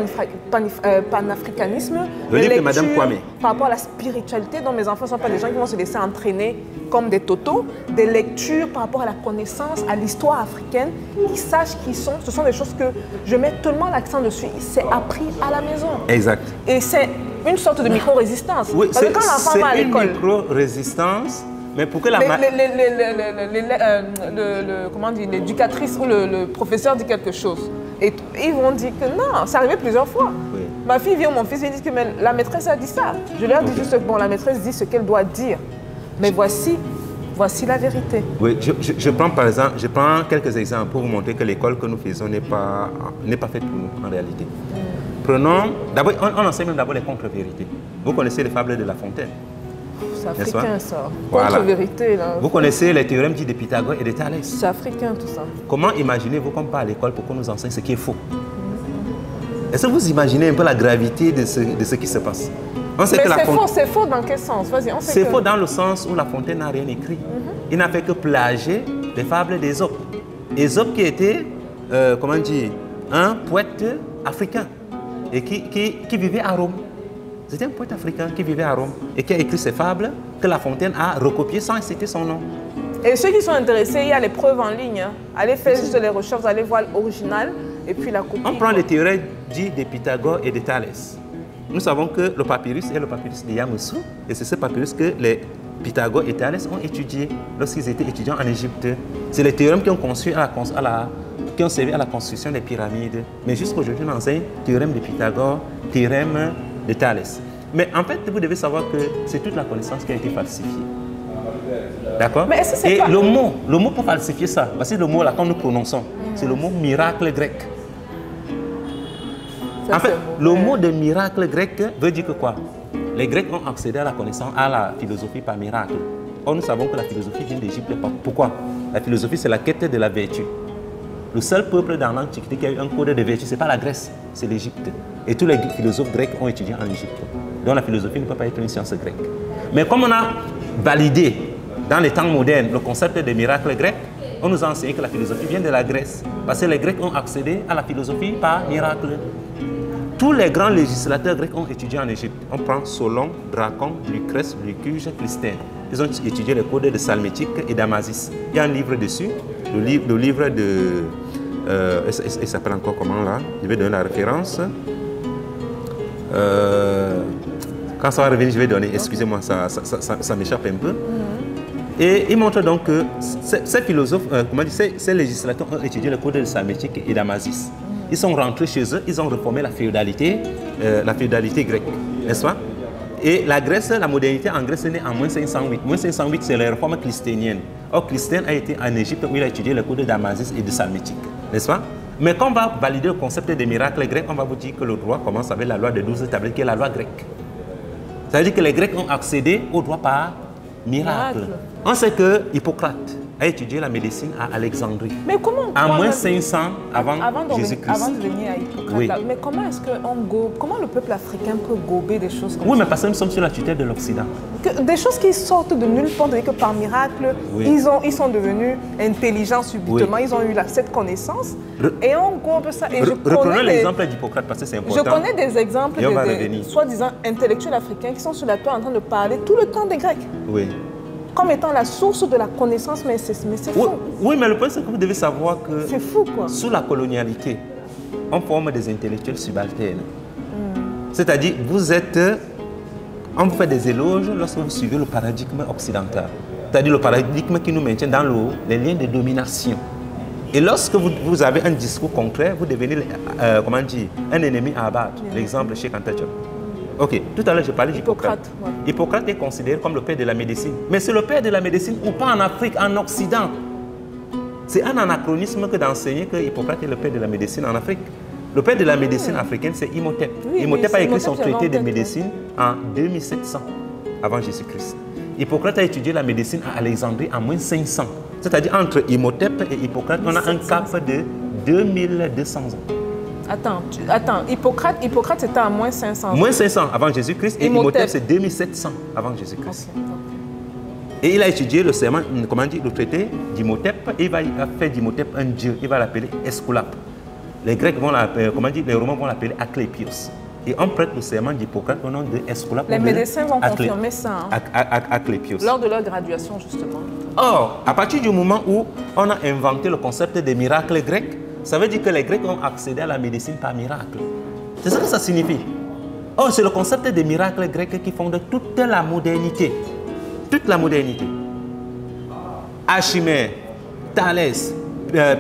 panafricanisme. Le livre de Madame Kwame. Par rapport à la spiritualité, dont mes enfants ne sont pas des gens qui vont se laisser entraîner comme des totos. Des lectures par rapport à la connaissance, à l'histoire africaine, qui sachent qui ils sont. Ce sont des choses que je mets tellement l'accent dessus. C'est appris à la maison. Exact. Et c'est une sorte de micro-résistance. Oui, parce que quand l'enfant va à l'école... C'est une micro-résistance, mais pour que la... Comment dire, l'éducatrice ou le professeur dit quelque chose. Et ils vont dire que non, c'est arrivé plusieurs fois. Oui. Ma fille vient, mon fils vient dire que mais la maîtresse a dit ça. Je leur dis juste, bon, la maîtresse dit ce qu'elle doit dire. Mais voici la vérité. Oui, je prends par exemple, je prends quelques exemples pour vous montrer que l'école que nous faisons n'est pas faite pour nous en réalité. Prenons, d'abord, on enseigne même d'abord les contre-vérités. Vous connaissez les fables de La Fontaine. C'est africain ça. Voilà. Contre-vérité là. Vous connaissez les théorèmes dits de Pythagore et de Thalès. C'est africain tout ça. Comment imaginez-vous qu'on part à l'école pour qu'on nous enseigne ce qui est faux? Est-ce que vous imaginez un peu la gravité de ce qui se passe? Mais c'est faux dans quel sens? Vas-y, on sait c'est faux dans le sens où La Fontaine n'a rien écrit. Il n'a fait que plagier les fables d'Ésope. Ésope qui était, comment dire, un poète africain et qui vivait à Rome. C'était un poète africain qui vivait à Rome et qui a écrit ces fables que La Fontaine a recopiées sans citer son nom. Et ceux qui sont intéressés, il y a les preuves en ligne. Hein. Allez faire juste les recherches, allez voir l'original et puis la copie. On prend les théorèmes dits de Pythagore et de Thalès. Nous savons que le papyrus est le papyrus de Yamoussoukro et c'est ce papyrus que les Pythagore et Thalès ont étudié lorsqu'ils étaient étudiants en Égypte. C'est les théorèmes qui ont conçu qui ont servi à la construction des pyramides. Mais jusqu'aujourd'hui, on enseigne théorème de Pythagore, théorème de Thalès. Mais en fait, vous devez savoir que c'est toute la connaissance qui a été falsifiée. D'accord? Et le mot pour falsifier ça, voici le mot là quand nous prononçons, c'est le mot miracle grec. En fait, le mot de miracle grec veut dire que quoi? Les Grecs ont accédé à la connaissance, à la philosophie par miracle. Or, nous savons que la philosophie vient d'Égypte. Pourquoi? La philosophie, c'est la quête de la vertu. Le seul peuple dans l'Antiquité qui a eu un code de vertu, ce n'est pas la Grèce, c'est l'Égypte. Et tous les philosophes grecs ont étudié en Égypte. Donc la philosophie ne peut pas être une science grecque. Mais comme on a validé dans les temps modernes le concept de miracle grec, on nous a enseigné que la philosophie vient de la Grèce. Parce que les Grecs ont accédé à la philosophie par miracle. Tous les grands législateurs grecs ont étudié en Égypte. On prend Solon, Dracon, Lucrèce, Lucuge, Clisthène. Ils ont étudié les codes de Salmétique et d'Amasis. Il y a un livre dessus, le livre de... il s'appelle encore comment là? Je vais donner la référence. Quand ça va revenir, je vais donner. Excusez-moi, ça m'échappe un peu. Et il montre donc que ces philosophes, ces législateurs ont étudié les codes de Salmétique et d'Amasis. Ils sont rentrés chez eux, ils ont reformé la féodalité grecque, n'est-ce pas? Et la Grèce, la modernité en Grèce est née en moins 508. Moins 508, c'est la réforme clisténienne. Or, Clisthène a été en Égypte où il a étudié les codes d'Amasis et de Salmétique, n'est-ce pas? Mais quand on va valider le concept des miracles grecs, on va vous dire que le droit commence avec la loi de 12 tablettes, qui est la loi grecque. Ça veut dire que les Grecs ont accédé au droit par miracle. On sait que Hippocrate a étudié la médecine à Alexandrie. Mais comment? En moins 500 avant Jésus-Christ. Avant de venir à Hippocrate, oui. Là, mais comment est-ce que comment le peuple africain peut gober des choses comme ça? Oui, mais parce que nous sommes sur la tutelle de l'Occident. Des choses qui sortent de nulle part, que par miracle, oui. ils sont devenus intelligents subitement, oui. Ils ont eu cette connaissance, et on gobe ça. Reprenons l'exemple d'Hippocrate parce que c'est important. Je connais des exemples de soi-disant intellectuels africains qui sont sur la toile en train de parler tout le temps des Grecs. Oui. Comme étant la source de la connaissance, mais c'est fou. Oui, mais le point, c'est que vous devez savoir que c'est fou, quoi. Sous la colonialité, on forme des intellectuels subalternes. C'est-à-dire, on vous fait des éloges lorsque vous suivez le paradigme occidental. C'est-à-dire le paradigme qui nous maintient dans les liens de domination. Et lorsque vous avez un discours concret, vous devenez, un ennemi à abattre. L'exemple chez Anta Diop. Ok, tout à l'heure, je parlais d'Hippocrate. Ouais. Hippocrate est considéré comme le père de la médecine. Mais c'est le père de la médecine ou pas en Afrique, en Occident. C'est un anachronisme que d'enseigner que Hippocrate est le père de la médecine en Afrique. Le père de la médecine africaine, c'est Imhotep. Oui, Imhotep a écrit son traité de médecine en 2700 avant Jésus-Christ. Hippocrate a étudié la médecine à Alexandrie en moins 500. C'est-à-dire entre Imhotep et Hippocrate, on a un cap de 2200 ans. Attends, Hippocrate c'était à moins 500. Moins 500 avant Jésus-Christ et Imhotep c'est 2700 avant Jésus-Christ. Et il a étudié le serment, comment dire, le traité d'Imhotep, et il va faire d'Imhotep un dieu, il va l'appeler Esculape. Les Grecs vont l'appeler, comment dire, les Romains vont l'appeler Asclépios. Et on prête le serment d'Hippocrate au nom de Esculape. Les médecins vont confirmer ça. Asclépios. Lors de leur graduation, justement. Or, à partir du moment où on a inventé le concept des miracles grecs, ça veut dire que les Grecs ont accédé à la médecine par miracle. C'est ça que ça signifie. Or, c'est le concept des miracles grecs qui fonde toute la modernité. Toute la modernité. Archimède, Thalès,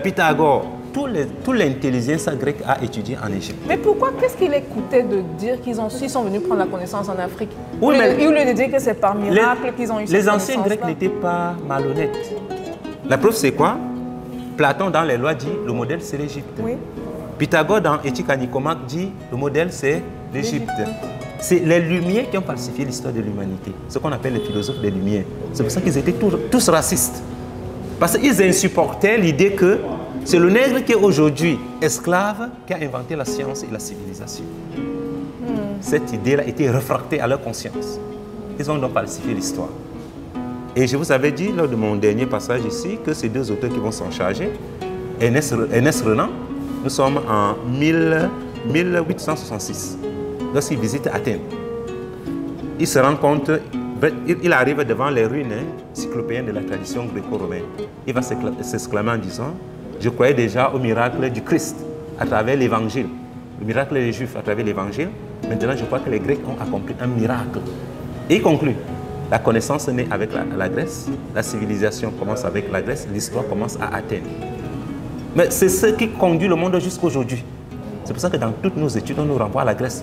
Pythagore, toute l'intelligence grecque a étudié en Égypte. Mais pourquoi, qu'est-ce qu'il les coûtait de dire qu'ils sont venus prendre la connaissance en Afrique? Oui, il voulait de dire que c'est par miracle qu'ils ont eu cette connaissance. Les anciens Grecs n'étaient pas malhonnêtes. La preuve, c'est quoi? Platon, dans les lois, dit le modèle, c'est l'Égypte. Oui. Pythagore, dans Éthique à Nicomaque, dit le modèle, c'est l'Égypte. C'est les Lumières qui ont falsifié l'histoire de l'humanité, ce qu'on appelle les philosophes des Lumières. C'est pour ça qu'ils étaient tous racistes. Parce qu'ils insupportaient l'idée que c'est le nègre qui est aujourd'hui esclave qui a inventé la science et la civilisation. Cette idée-là était réfractée à leur conscience. Ils ont donc falsifié l'histoire. Et je vous avais dit lors de mon dernier passage ici que ces deux auteurs qui vont s'en charger, Ernest Renan, nous sommes en 1866. Lorsqu'il visite Athènes, il se rend compte, il arrive devant les ruines cyclopéennes de la tradition gréco-romaine. Il va s'exclamer en disant: je croyais déjà au miracle du Christ à travers l'évangile, le miracle des Juifs à travers l'évangile. Maintenant, je crois que les Grecs ont accompli un miracle. Et il conclut: la connaissance naît avec la Grèce, la civilisation commence avec la Grèce, l'histoire commence à Athènes. Mais c'est ce qui conduit le monde jusqu'à aujourd'hui. C'est pour ça que dans toutes nos études, on nous renvoie à la Grèce.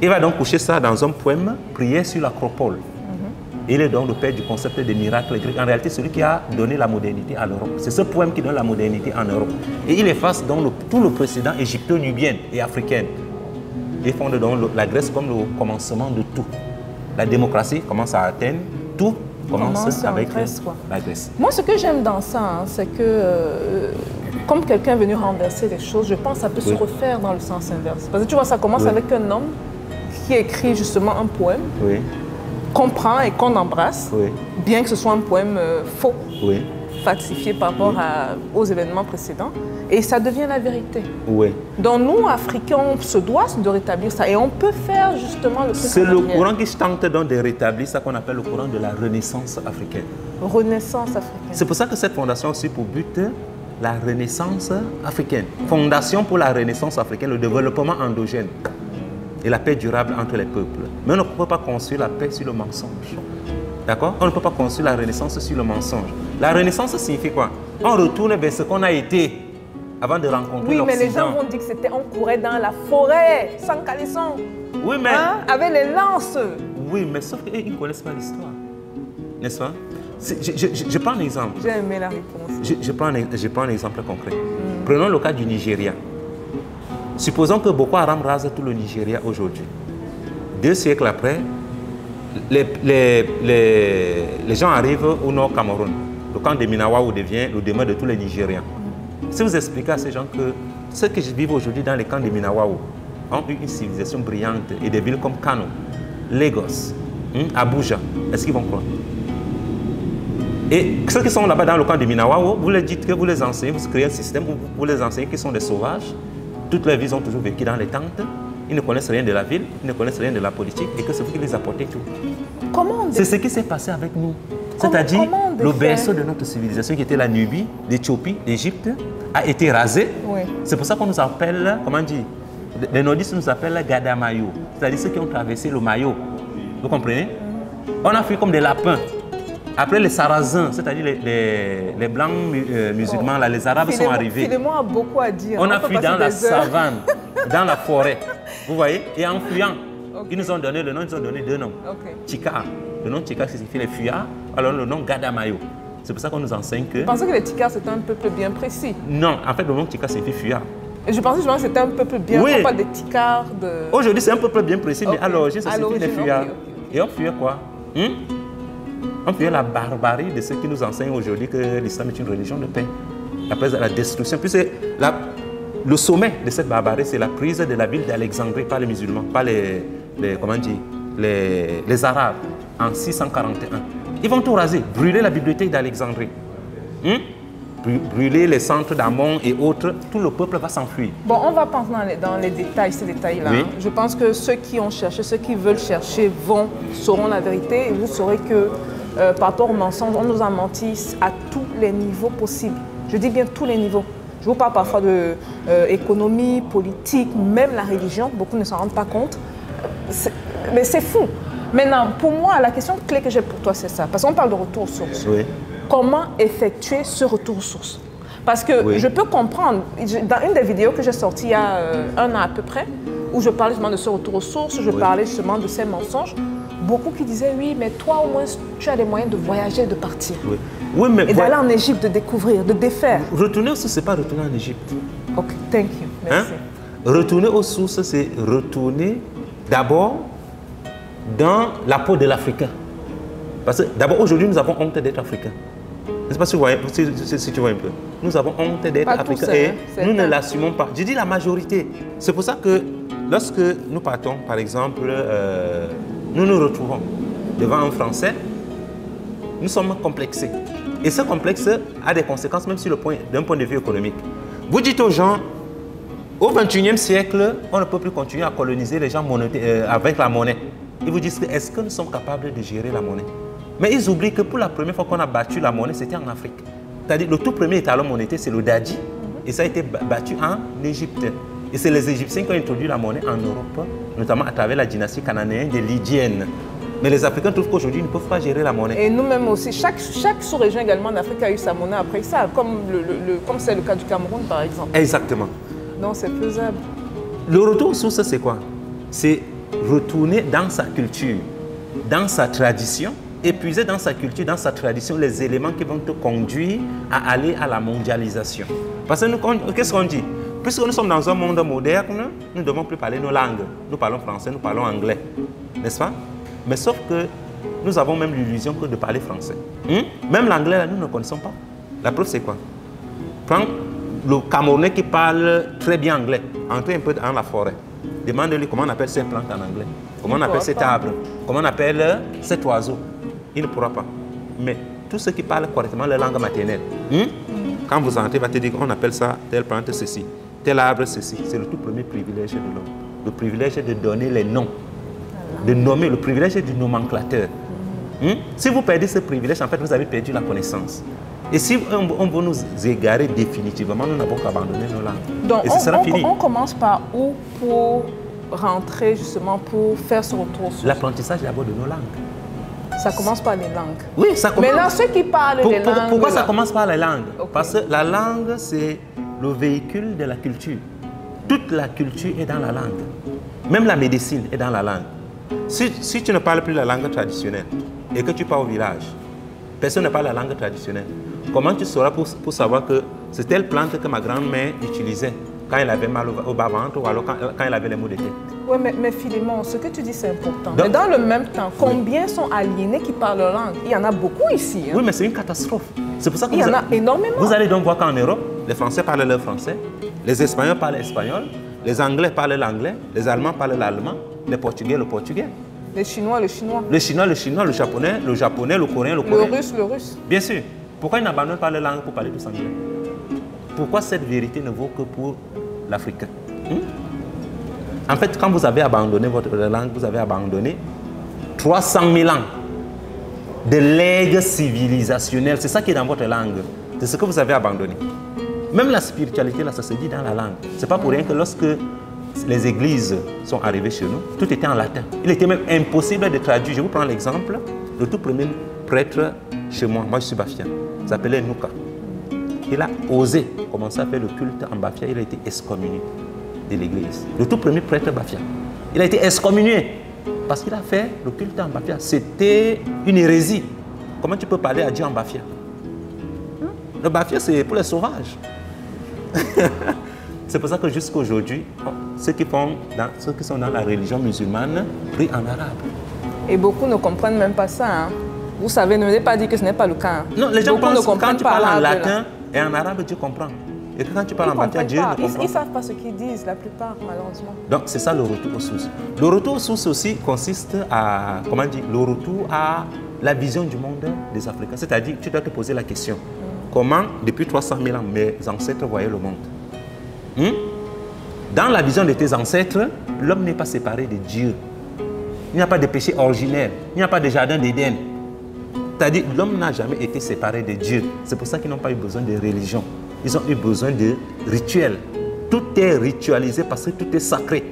Il va donc coucher ça dans un poème, Prière sur l'Acropole. Il est donc le père du concept des miracles grecs. En réalité, celui qui a donné la modernité à l'Europe. C'est ce poème qui donne la modernité en Europe. Et il efface donc tout le précédent égypto-nubien et africain. Il fonde donc la Grèce comme le commencement de tout. La démocratie commence à Athènes, tout commence avec la Grèce. Moi, ce que j'aime dans ça, c'est que comme quelqu'un est venu renverser les choses, je pense que ça peut se refaire dans le sens inverse. Parce que tu vois, ça commence avec un homme qui écrit justement un poème, qu'on prend et qu'on embrasse, bien que ce soit un poème faux, falsifié par rapport aux événements précédents, et ça devient la vérité. Donc nous, Africains, on se doit de rétablir ça, et on peut faire justement le truc. C'est le courant qui tente donc de rétablir ça qu'on appelle le courant de la Renaissance africaine. Renaissance africaine. C'est pour ça que cette fondation a aussi pour but la Renaissance africaine. Fondation pour la Renaissance africaine, le développement endogène et la paix durable entre les peuples. Mais on ne peut pas construire la paix sur le mensonge. D'accord? On ne peut pas construire la Renaissance sur le mensonge. La Renaissance signifie quoi? On retourne vers ce qu'on a été avant de rencontrer l'Occident. Oui, mais les gens vont dire que c'était, on courait dans la forêt, sans caleçon. Oui, mais... avec les lances. Oui, mais sauf qu'ils ne connaissent pas l'histoire. N'est-ce pas? Je prends un exemple. J'ai aimé la réponse. Je prends un exemple concret. Prenons le cas du Nigeria. Supposons que Boko Haram rase tout le Nigeria aujourd'hui. 2 siècles après, les gens arrivent au nord Cameroun. Le camp de Minawawo devient le demeure de tous les Nigériens. Si vous expliquez à ces gens que ceux qui vivent aujourd'hui dans les camps de Minawawo ont eu une civilisation brillante et des villes comme Kano, Lagos, Abuja, est-ce qu'ils vont croire? Et ceux qui sont là-bas dans le camp de Minawawo, vous leur dites que vous les enseignez, vous créez un système où vous les enseignez qui sont des sauvages. Toute leur vie, ils ont toujours vécu dans les tentes. Ils ne connaissent rien de la ville, ils ne connaissent rien de la politique et que c'est vous qui les apportez tout. C'est ce qui s'est passé avec nous. C'est-à-dire, le berceau de notre civilisation qui était la Nubie, l'Éthiopie, l'Égypte, a été rasé. C'est pour ça qu'on nous appelle, comment dire, les nordistes nous appellent Gadamayo, c'est-à-dire ceux qui ont traversé le maillot. Vous comprenez? On a fait comme des lapins. Après les Sarrasins, c'est-à-dire les blancs musulmans, là, les Arabes sont arrivés. Philémon a beaucoup à dire. On a fui dans la savane, dans la forêt. Vous voyez? Et en fuyant, ils nous ont donné le nom, ils ont donné 2 noms. Tikar, le nom Tikar signifie les fuyards, alors le nom Gadamayo. C'est pour ça qu'on nous enseigne que... Je pensais que les Tikars c'était un peuple bien précis. Non, en fait le nom Tikar signifie fuyard. Et je pensais que c'était un peuple bien, on parle des Tikars de... Aujourd'hui c'est un peuple bien précis, mais à l'origine ça signifie les fuyards. Et on fuyait quoi? On fuyait la barbarie de ceux qui nous enseignent aujourd'hui que l'islam est une religion de paix. Après la destruction, puis le sommet de cette barbarie, c'est la prise de la ville d'Alexandrie par les musulmans, par les Arabes, en 641. Ils vont tout raser, brûler la bibliothèque d'Alexandrie. Brûler les centres d'Amon et autres, tout le peuple va s'enfuir. Bon, on va pas dans les détails, ces détails-là. Oui. Hein. Je pense que ceux qui ont cherché, ceux qui veulent chercher sauront la vérité et vous saurez que par rapport au mensonge, on nous a menti à tous les niveaux possibles. Je dis bien tous les niveaux. Je vous parle parfois de économie, politique, même la religion. Beaucoup ne s'en rendent pas compte. Mais c'est fou. Maintenant, pour moi, la question clé que j'ai pour toi, c'est ça. Parce qu'on parle de retour aux sources. Oui. Comment effectuer ce retour aux sources? Parce que je peux comprendre, dans une des vidéos que j'ai sorties il y a 1 an à peu près, où je parlais justement de ce retour aux sources, je parlais justement de ces mensonges, beaucoup qui disaient, oui, mais toi au moins, tu as les moyens de voyager, de partir. Oui. Oui, mais et d'aller en Égypte, de découvrir, de défaire. Retourner aux sources, ce n'est pas retourner en Égypte. Ok, thank you, merci. Retourner aux sources, c'est retourner d'abord dans la peau de l'Africain. Parce que d'abord, aujourd'hui, nous avons honte d'être Africains. Je ne sais pas si tu vois un peu. Nous avons honte d'être Africains et nous ne l'assumons pas. Je dis la majorité. C'est pour ça que lorsque nous partons, par exemple, nous nous retrouvons devant un Français, nous sommes complexés. Et ce complexe a des conséquences même d'un point de vue économique. Vous dites aux gens, au XXIe siècle, on ne peut plus continuer à coloniser les gens avec la monnaie. Ils vous disent, est-ce que nous sommes capables de gérer la monnaie? Mais ils oublient que pour la première fois qu'on a battu la monnaie, c'était en Afrique. C'est-à-dire le tout premier étalon monétaire, c'est le Dadi. Et ça a été battu en Égypte. Et c'est les Égyptiens qui ont introduit la monnaie en Europe, notamment à travers la dynastie cananéenne des Lydiennes. Mais les Africains trouvent qu'aujourd'hui, ils ne peuvent pas gérer la monnaie. Et nous-mêmes aussi, chaque sous-région également d'Afrique a eu sa monnaie après ça, comme c'est le cas du Cameroun, par exemple. Exactement. Donc c'est faisable. Le retour aux sources, c'est quoi? C'est retourner dans sa culture, dans sa tradition, épuiser dans sa culture, dans sa tradition, les éléments qui vont te conduire à aller à la mondialisation. Parce que qu'est-ce qu'on dit? Puisque nous sommes dans un monde moderne, nous ne devons plus parler nos langues. Nous parlons français, nous parlons anglais. N'est-ce pas? Mais sauf que nous avons même l'illusion que de parler français. Même l'anglais, là, nous ne connaissons pas. La preuve, c'est quoi? Prends le Camerounais qui parle très bien anglais, entrez un peu dans la forêt. Demande-lui comment on appelle cette plante en anglais, comment on appelle cet arbre, comment on appelle cet oiseau. Il ne pourra pas. Mais tous ceux qui parlent correctement la langue maternelle, quand vous entrez, il va te dire qu'on appelle ça telle plante ceci, tel arbre ceci. C'est le tout premier privilège de l'homme. Le privilège de donner les noms, de nommer, le privilège du nomenclateur. Si vous perdez ce privilège, en fait, vous avez perdu la connaissance. Et si on veut nous égarer définitivement, nous n'avons qu'à abandonner nos langues. Donc, et ce sera fini. On commence par où pour rentrer, justement, pour faire ce retour? L'apprentissage d'abord de nos langues. Ça commence par les langues. Oui, ça commence. Maintenant, ceux qui parlent les langues... Pourquoi ça commence par les langues? Okay. Parce que la langue, c'est le véhicule de la culture. Toute la culture est dans la langue. Même la médecine est dans la langue. Si tu ne parles plus la langue traditionnelle et que tu pars au village, personne ne parle la langue traditionnelle. Comment tu sauras pour savoir que c'est telle plante que ma grand-mère utilisait quand elle avait mal au bas-ventre ou alors quand elle avait les maux de tête? Oui, mais Philémon, ce que tu dis, c'est important. Donc, mais dans le même temps, combien sont aliénés qui parlent leur langue? Il y en a beaucoup ici. Hein? Oui, mais c'est une catastrophe. C'est pour ça que il y en a énormément. Vous allez donc voir qu'en Europe, les Français parlent leur français, les Espagnols parlent l'espagnol, les Anglais parlent l'anglais, les Allemands parlent l'allemand, les Portugais le portugais. Les Chinois, le chinois. Le chinois, le chinois, le japonais, le coréen, le coréen. Le russe. Bien sûr. Pourquoi ils n'abandonnent pas leur langue pour parler tous anglais? Pourquoi cette vérité ne vaut que pour l'Africain? En fait, quand vous avez abandonné votre langue, vous avez abandonné 300 000 ans de legs civilisationnels. C'est ça qui est dans votre langue. C'est ce que vous avez abandonné. Même la spiritualité, là, ça se dit dans la langue. Ce n'est pas pour rien que lorsque les églises sont arrivées chez nous, tout était en latin. Il était même impossible de traduire. Je vous prends l'exemple. Le tout premier prêtre chez moi je suis bafien, il s'appelait Nuka. Il a osé commencer à faire le culte en Bafia, il a été excommunié de l'église. Le tout premier prêtre Bafia. Il a été excommunié parce qu'il a fait le culte en Bafia. C'était une hérésie. Comment tu peux parler à Dieu en Bafia? Le Bafia, c'est pour les sauvages. C'est pour ça que jusqu'à aujourd'hui, ceux qui sont dans la religion musulmane prient en arabe. Et beaucoup ne comprennent même pas ça. Hein. Vous savez, ne m'avez pas dit que ce n'est pas le cas. Non, les gens pensent que quand tu parles en latin et en arabe, Dieu comprend. Et que quand tu parles en bafia, Dieu ne comprend pas. Ils ne savent pas ce qu'ils disent, la plupart, malheureusement. Donc, c'est ça le retour aux sources. Le retour aux sources aussi consiste à, comment dire, le retour à la vision du monde des Africains. C'est-à-dire que tu dois te poser la question, comment, depuis 300 000 ans, mes ancêtres voyaient le monde? Dans la vision de tes ancêtres, l'homme n'est pas séparé de Dieu. Il n'y a pas de péché originel, il n'y a pas de jardin d'Éden. C'est-à-dire que l'homme n'a jamais été séparé de Dieu. C'est pour ça qu'ils n'ont pas eu besoin de religion. Ils ont eu besoin de rituels. Tout est ritualisé parce que tout est sacré.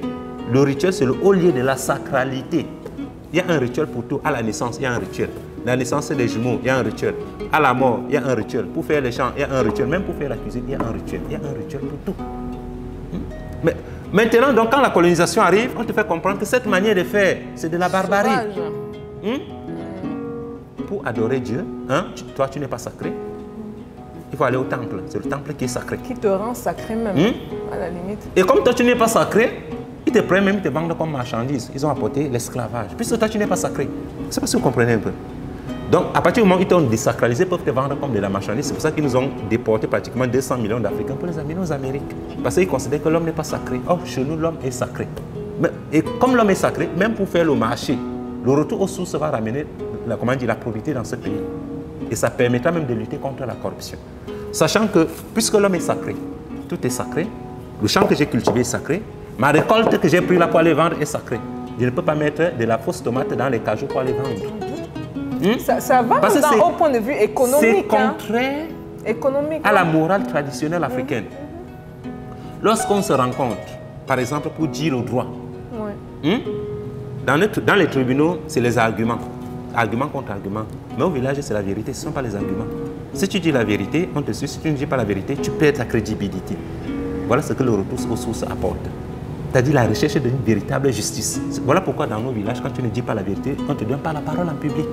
Le rituel, c'est le haut lieu de la sacralité. Il y a un rituel pour tout. À la naissance, il y a un rituel. La naissance des jumeaux, il y a un rituel. À la mort, il y a un rituel. Pour faire les chants, il y a un rituel. Même pour faire la cuisine, il y a un rituel. Il y a un rituel pour tout. Mais maintenant, donc, quand la colonisation arrive, on te fait comprendre que cette manière de faire, c'est de la barbarie. Pour adorer Dieu, toi, tu n'es pas sacré. Il faut aller au temple. C'est le temple qui est sacré. Qui te rend sacré même, à la limite. Et comme toi, tu n'es pas sacré, ils te prennent même, ils te vendent comme marchandise. Ils ont apporté l'esclavage. Puisque toi, tu n'es pas sacré. Je ne sais pas si vous comprenez un peu. Donc, à partir du moment où ils t'ont désacralisé, ils peuvent te vendre comme de la marchandise. C'est pour ça qu'ils nous ont déporté pratiquement 200 millions d'Africains pour les amener aux Amériques. Parce qu'ils considèrent que l'homme n'est pas sacré. Or, chez nous, l'homme est sacré. Et comme l'homme est sacré, même pour faire le marché, le retour aux sources va ramener la probité dans ce pays. Et ça permettra même de lutter contre la corruption. Sachant que, puisque l'homme est sacré, tout est sacré, le champ que j'ai cultivé est sacré, ma récolte que j'ai pris là pour aller vendre est sacrée. Je ne peux pas mettre de la fausse tomate dans les cajoux pour aller vendre. Ça va au point de vue économique. C'est contraire à la morale traditionnelle africaine. Lorsqu'on se rencontre, par exemple, pour dire le droit, dans les tribunaux, c'est les arguments. Argument contre argument. Mais au village, c'est la vérité, ce ne sont pas les arguments. Si tu dis la vérité, on te suit. Si tu ne dis pas la vérité, tu perds ta crédibilité. Voilà ce que le retour aux sources apporte. C'est-à-dire la recherche d'une véritable justice. Voilà pourquoi dans nos villages, quand tu ne dis pas la vérité, on ne te donne pas la parole en public.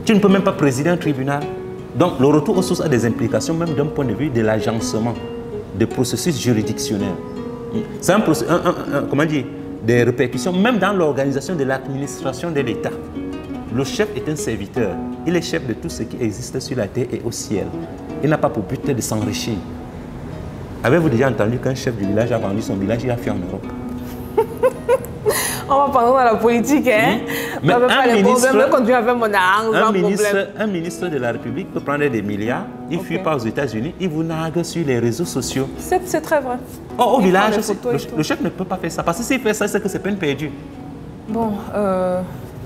Tu ne peux même pas présider un tribunal. Donc le retour aux sources a des implications même d'un point de vue de l'agencement des processus juridictionnels. C'est comment dire, des répercussions même dans l'organisation de l'administration de l'État. Le chef est un serviteur. Il est chef de tout ce qui existe sur la terre et au ciel. Il n'a pas pour but de s'enrichir. Avez-vous déjà entendu qu'un chef du village a vendu son village, il a fait en Europe? On va parler dans la politique, hein? Mais un ministre de la République peut prendre des milliards, il fuit pas aux États-Unis, il vous nargue sur les réseaux sociaux. C'est très vrai. Oh, au village, le chef ne peut pas faire ça. Parce que s'il fait ça, c'est que c'est peine perdue. Bon,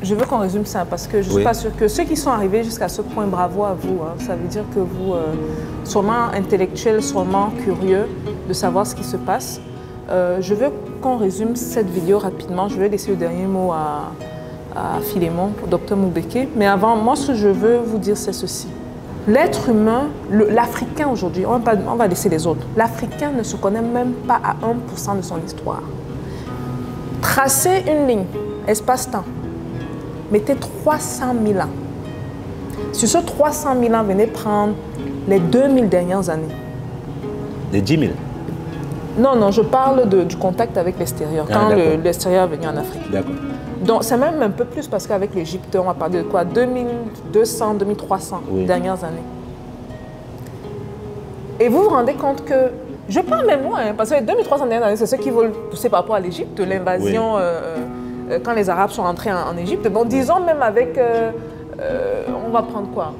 je veux qu'on résume ça parce que je ne suis pas sûre que ceux qui sont arrivés jusqu'à ce point, bravo à vous. Hein. Ça veut dire que vous, sûrement intellectuels, sûrement curieux de savoir ce qui se passe. Je veux qu'on résume cette vidéo rapidement. Je vais laisser le dernier mot à Philémon, au docteur Moubeke. Mais avant, moi, ce que je veux vous dire, c'est ceci. L'être humain, l'Africain aujourd'hui, on va laisser les autres. L'Africain ne se connaît même pas à 1% de son histoire. Tracez une ligne, espace-temps. Mettez 300 000 ans. Sur ce 300 000 ans, venez prendre les 2000 dernières années. Les 10 000? Non, je parle du contact avec l'extérieur, quand l'extérieur est venu en Afrique. D'accord. Donc, c'est même un peu plus parce qu'avec l'Égypte, on va parler de quoi? 2200, 2300 dernières années. Et vous vous rendez compte que, je parle même moi, parce que les 2300 dernières années, c'est ceux qui veulent pousser par rapport à l'Égypte, l'invasion, quand les Arabes sont rentrés en Égypte. Bon, disons même avec, on va prendre quoi?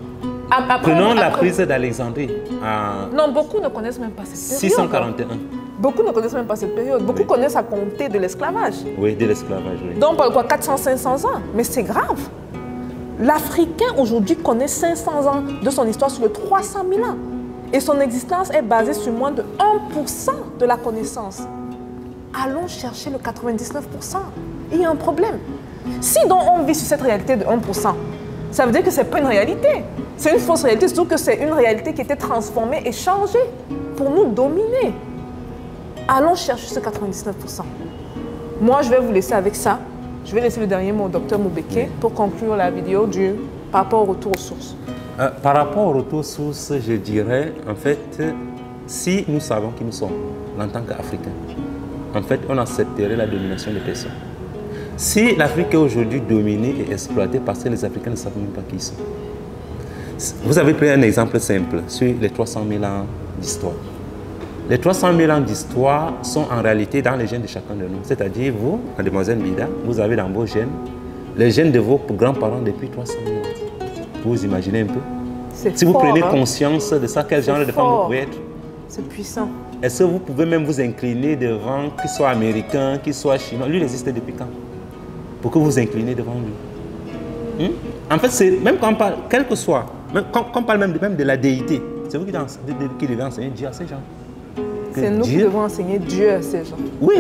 Prenons la prise d'Alexandrie. Non, beaucoup ne connaissent même pas cette période. 641. Beaucoup ne connaissent même pas cette période. Beaucoup connaissent à compter de l'esclavage. Oui, de l'esclavage, oui. Donc, quoi, 400-500 ans. Mais c'est grave. L'Africain, aujourd'hui, connaît 500 ans de son histoire sur les 300 000 ans. Et son existence est basée sur moins de 1% de la connaissance. Allons chercher le 99%. Il y a un problème. Si donc on vit sur cette réalité de 1%, ça veut dire que ce n'est pas une réalité. C'est une fausse réalité, surtout que c'est une réalité qui était transformée et changée pour nous dominer. Allons chercher ce 99%. Moi, je vais vous laisser avec ça. Je vais laisser le dernier mot au docteur Moubeke pour conclure la vidéo par rapport au retour aux sources. Par rapport au retour aux sources, je dirais, en fait, si nous savons qui nous sommes en tant qu'Africains, en fait, on accepterait la domination des personnes. Si l'Afrique est aujourd'hui dominée et exploitée parce que les Africains ne savent même pas qui ils sont. Vous avez pris un exemple simple sur les 300 000 ans d'histoire. Les 300 000 ans d'histoire sont en réalité dans les gènes de chacun de nous. C'est-à-dire, vous, mademoiselle Bida, vous avez dans vos gènes les gènes de vos grands-parents depuis 300 000 ans. peux vous imaginer un peu. Si vous prenez conscience de ça, quel genre de femme vous pouvez être? C'est puissant. Est-ce que vous pouvez même vous incliner devant, qu'il soit américain, qu'il soit chinois? Lui, il existe depuis quand? Pour que vous vous inclinez devant lui. En fait, c'est même quand on parle, quel que soit, quand on parle même de la déité, c'est vous qui devez enseigner Dieu à ces gens. C'est nous qui devons enseigner Dieu à ces gens. Oui.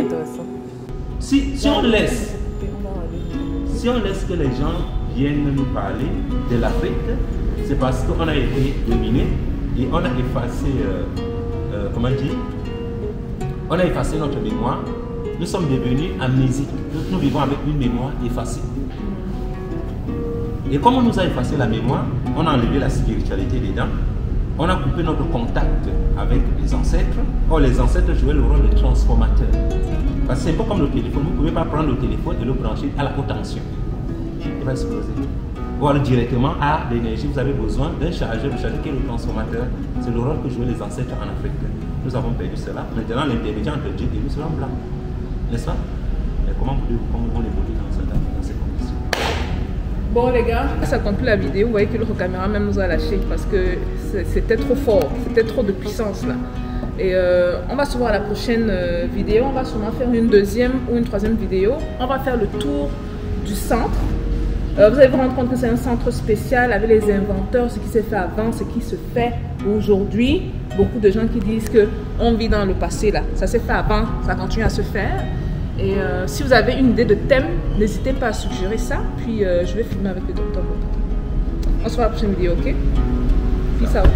Si on laisse que les gens viennent nous parler de l'Afrique, c'est parce qu'on a été dominé et on a effacé, comment dire, on a effacé notre mémoire. Nous sommes devenus amnésiques. Nous vivons avec une mémoire effacée. Et comme on nous a effacé la mémoire, on a enlevé la spiritualité dedans. On a coupé notre contact avec les ancêtres. Or, les ancêtres jouaient le rôle de transformateur. Parce que c'est un peu comme le téléphone. Vous ne pouvez pas prendre le téléphone et le brancher à la haute tension. Il va exploser. Ou alors directement à l'énergie, vous avez besoin d'un chargeur. Le chargeur qui est le transformateur. C'est le rôle que jouaient les ancêtres en Afrique. Nous avons perdu cela. Maintenant, l'intermédiaire entre Dieu et nous sera blanc. N'est-ce pas? Mais comment voulez-vous évoluer dans ces conditions? Bon les gars, ça conclut la vidéo. Vous voyez que notre caméra même nous a lâché parce que c'était trop fort, c'était trop de puissance là. Et on va se voir à la prochaine vidéo. On va sûrement faire une deuxième ou une troisième vidéo. On va faire le tour du centre. Vous allez vous rendre compte que c'est un centre spécial avec les inventeurs, ce qui s'est fait avant, ce qui se fait aujourd'hui. Beaucoup de gens qui disent qu'on vit dans le passé là. Ça s'est fait avant, ça continue à se faire. Et si vous avez une idée de thème, n'hésitez pas à suggérer ça. Puis je vais filmer avec le docteur. On se voit à la prochaine vidéo, ok? Peace out.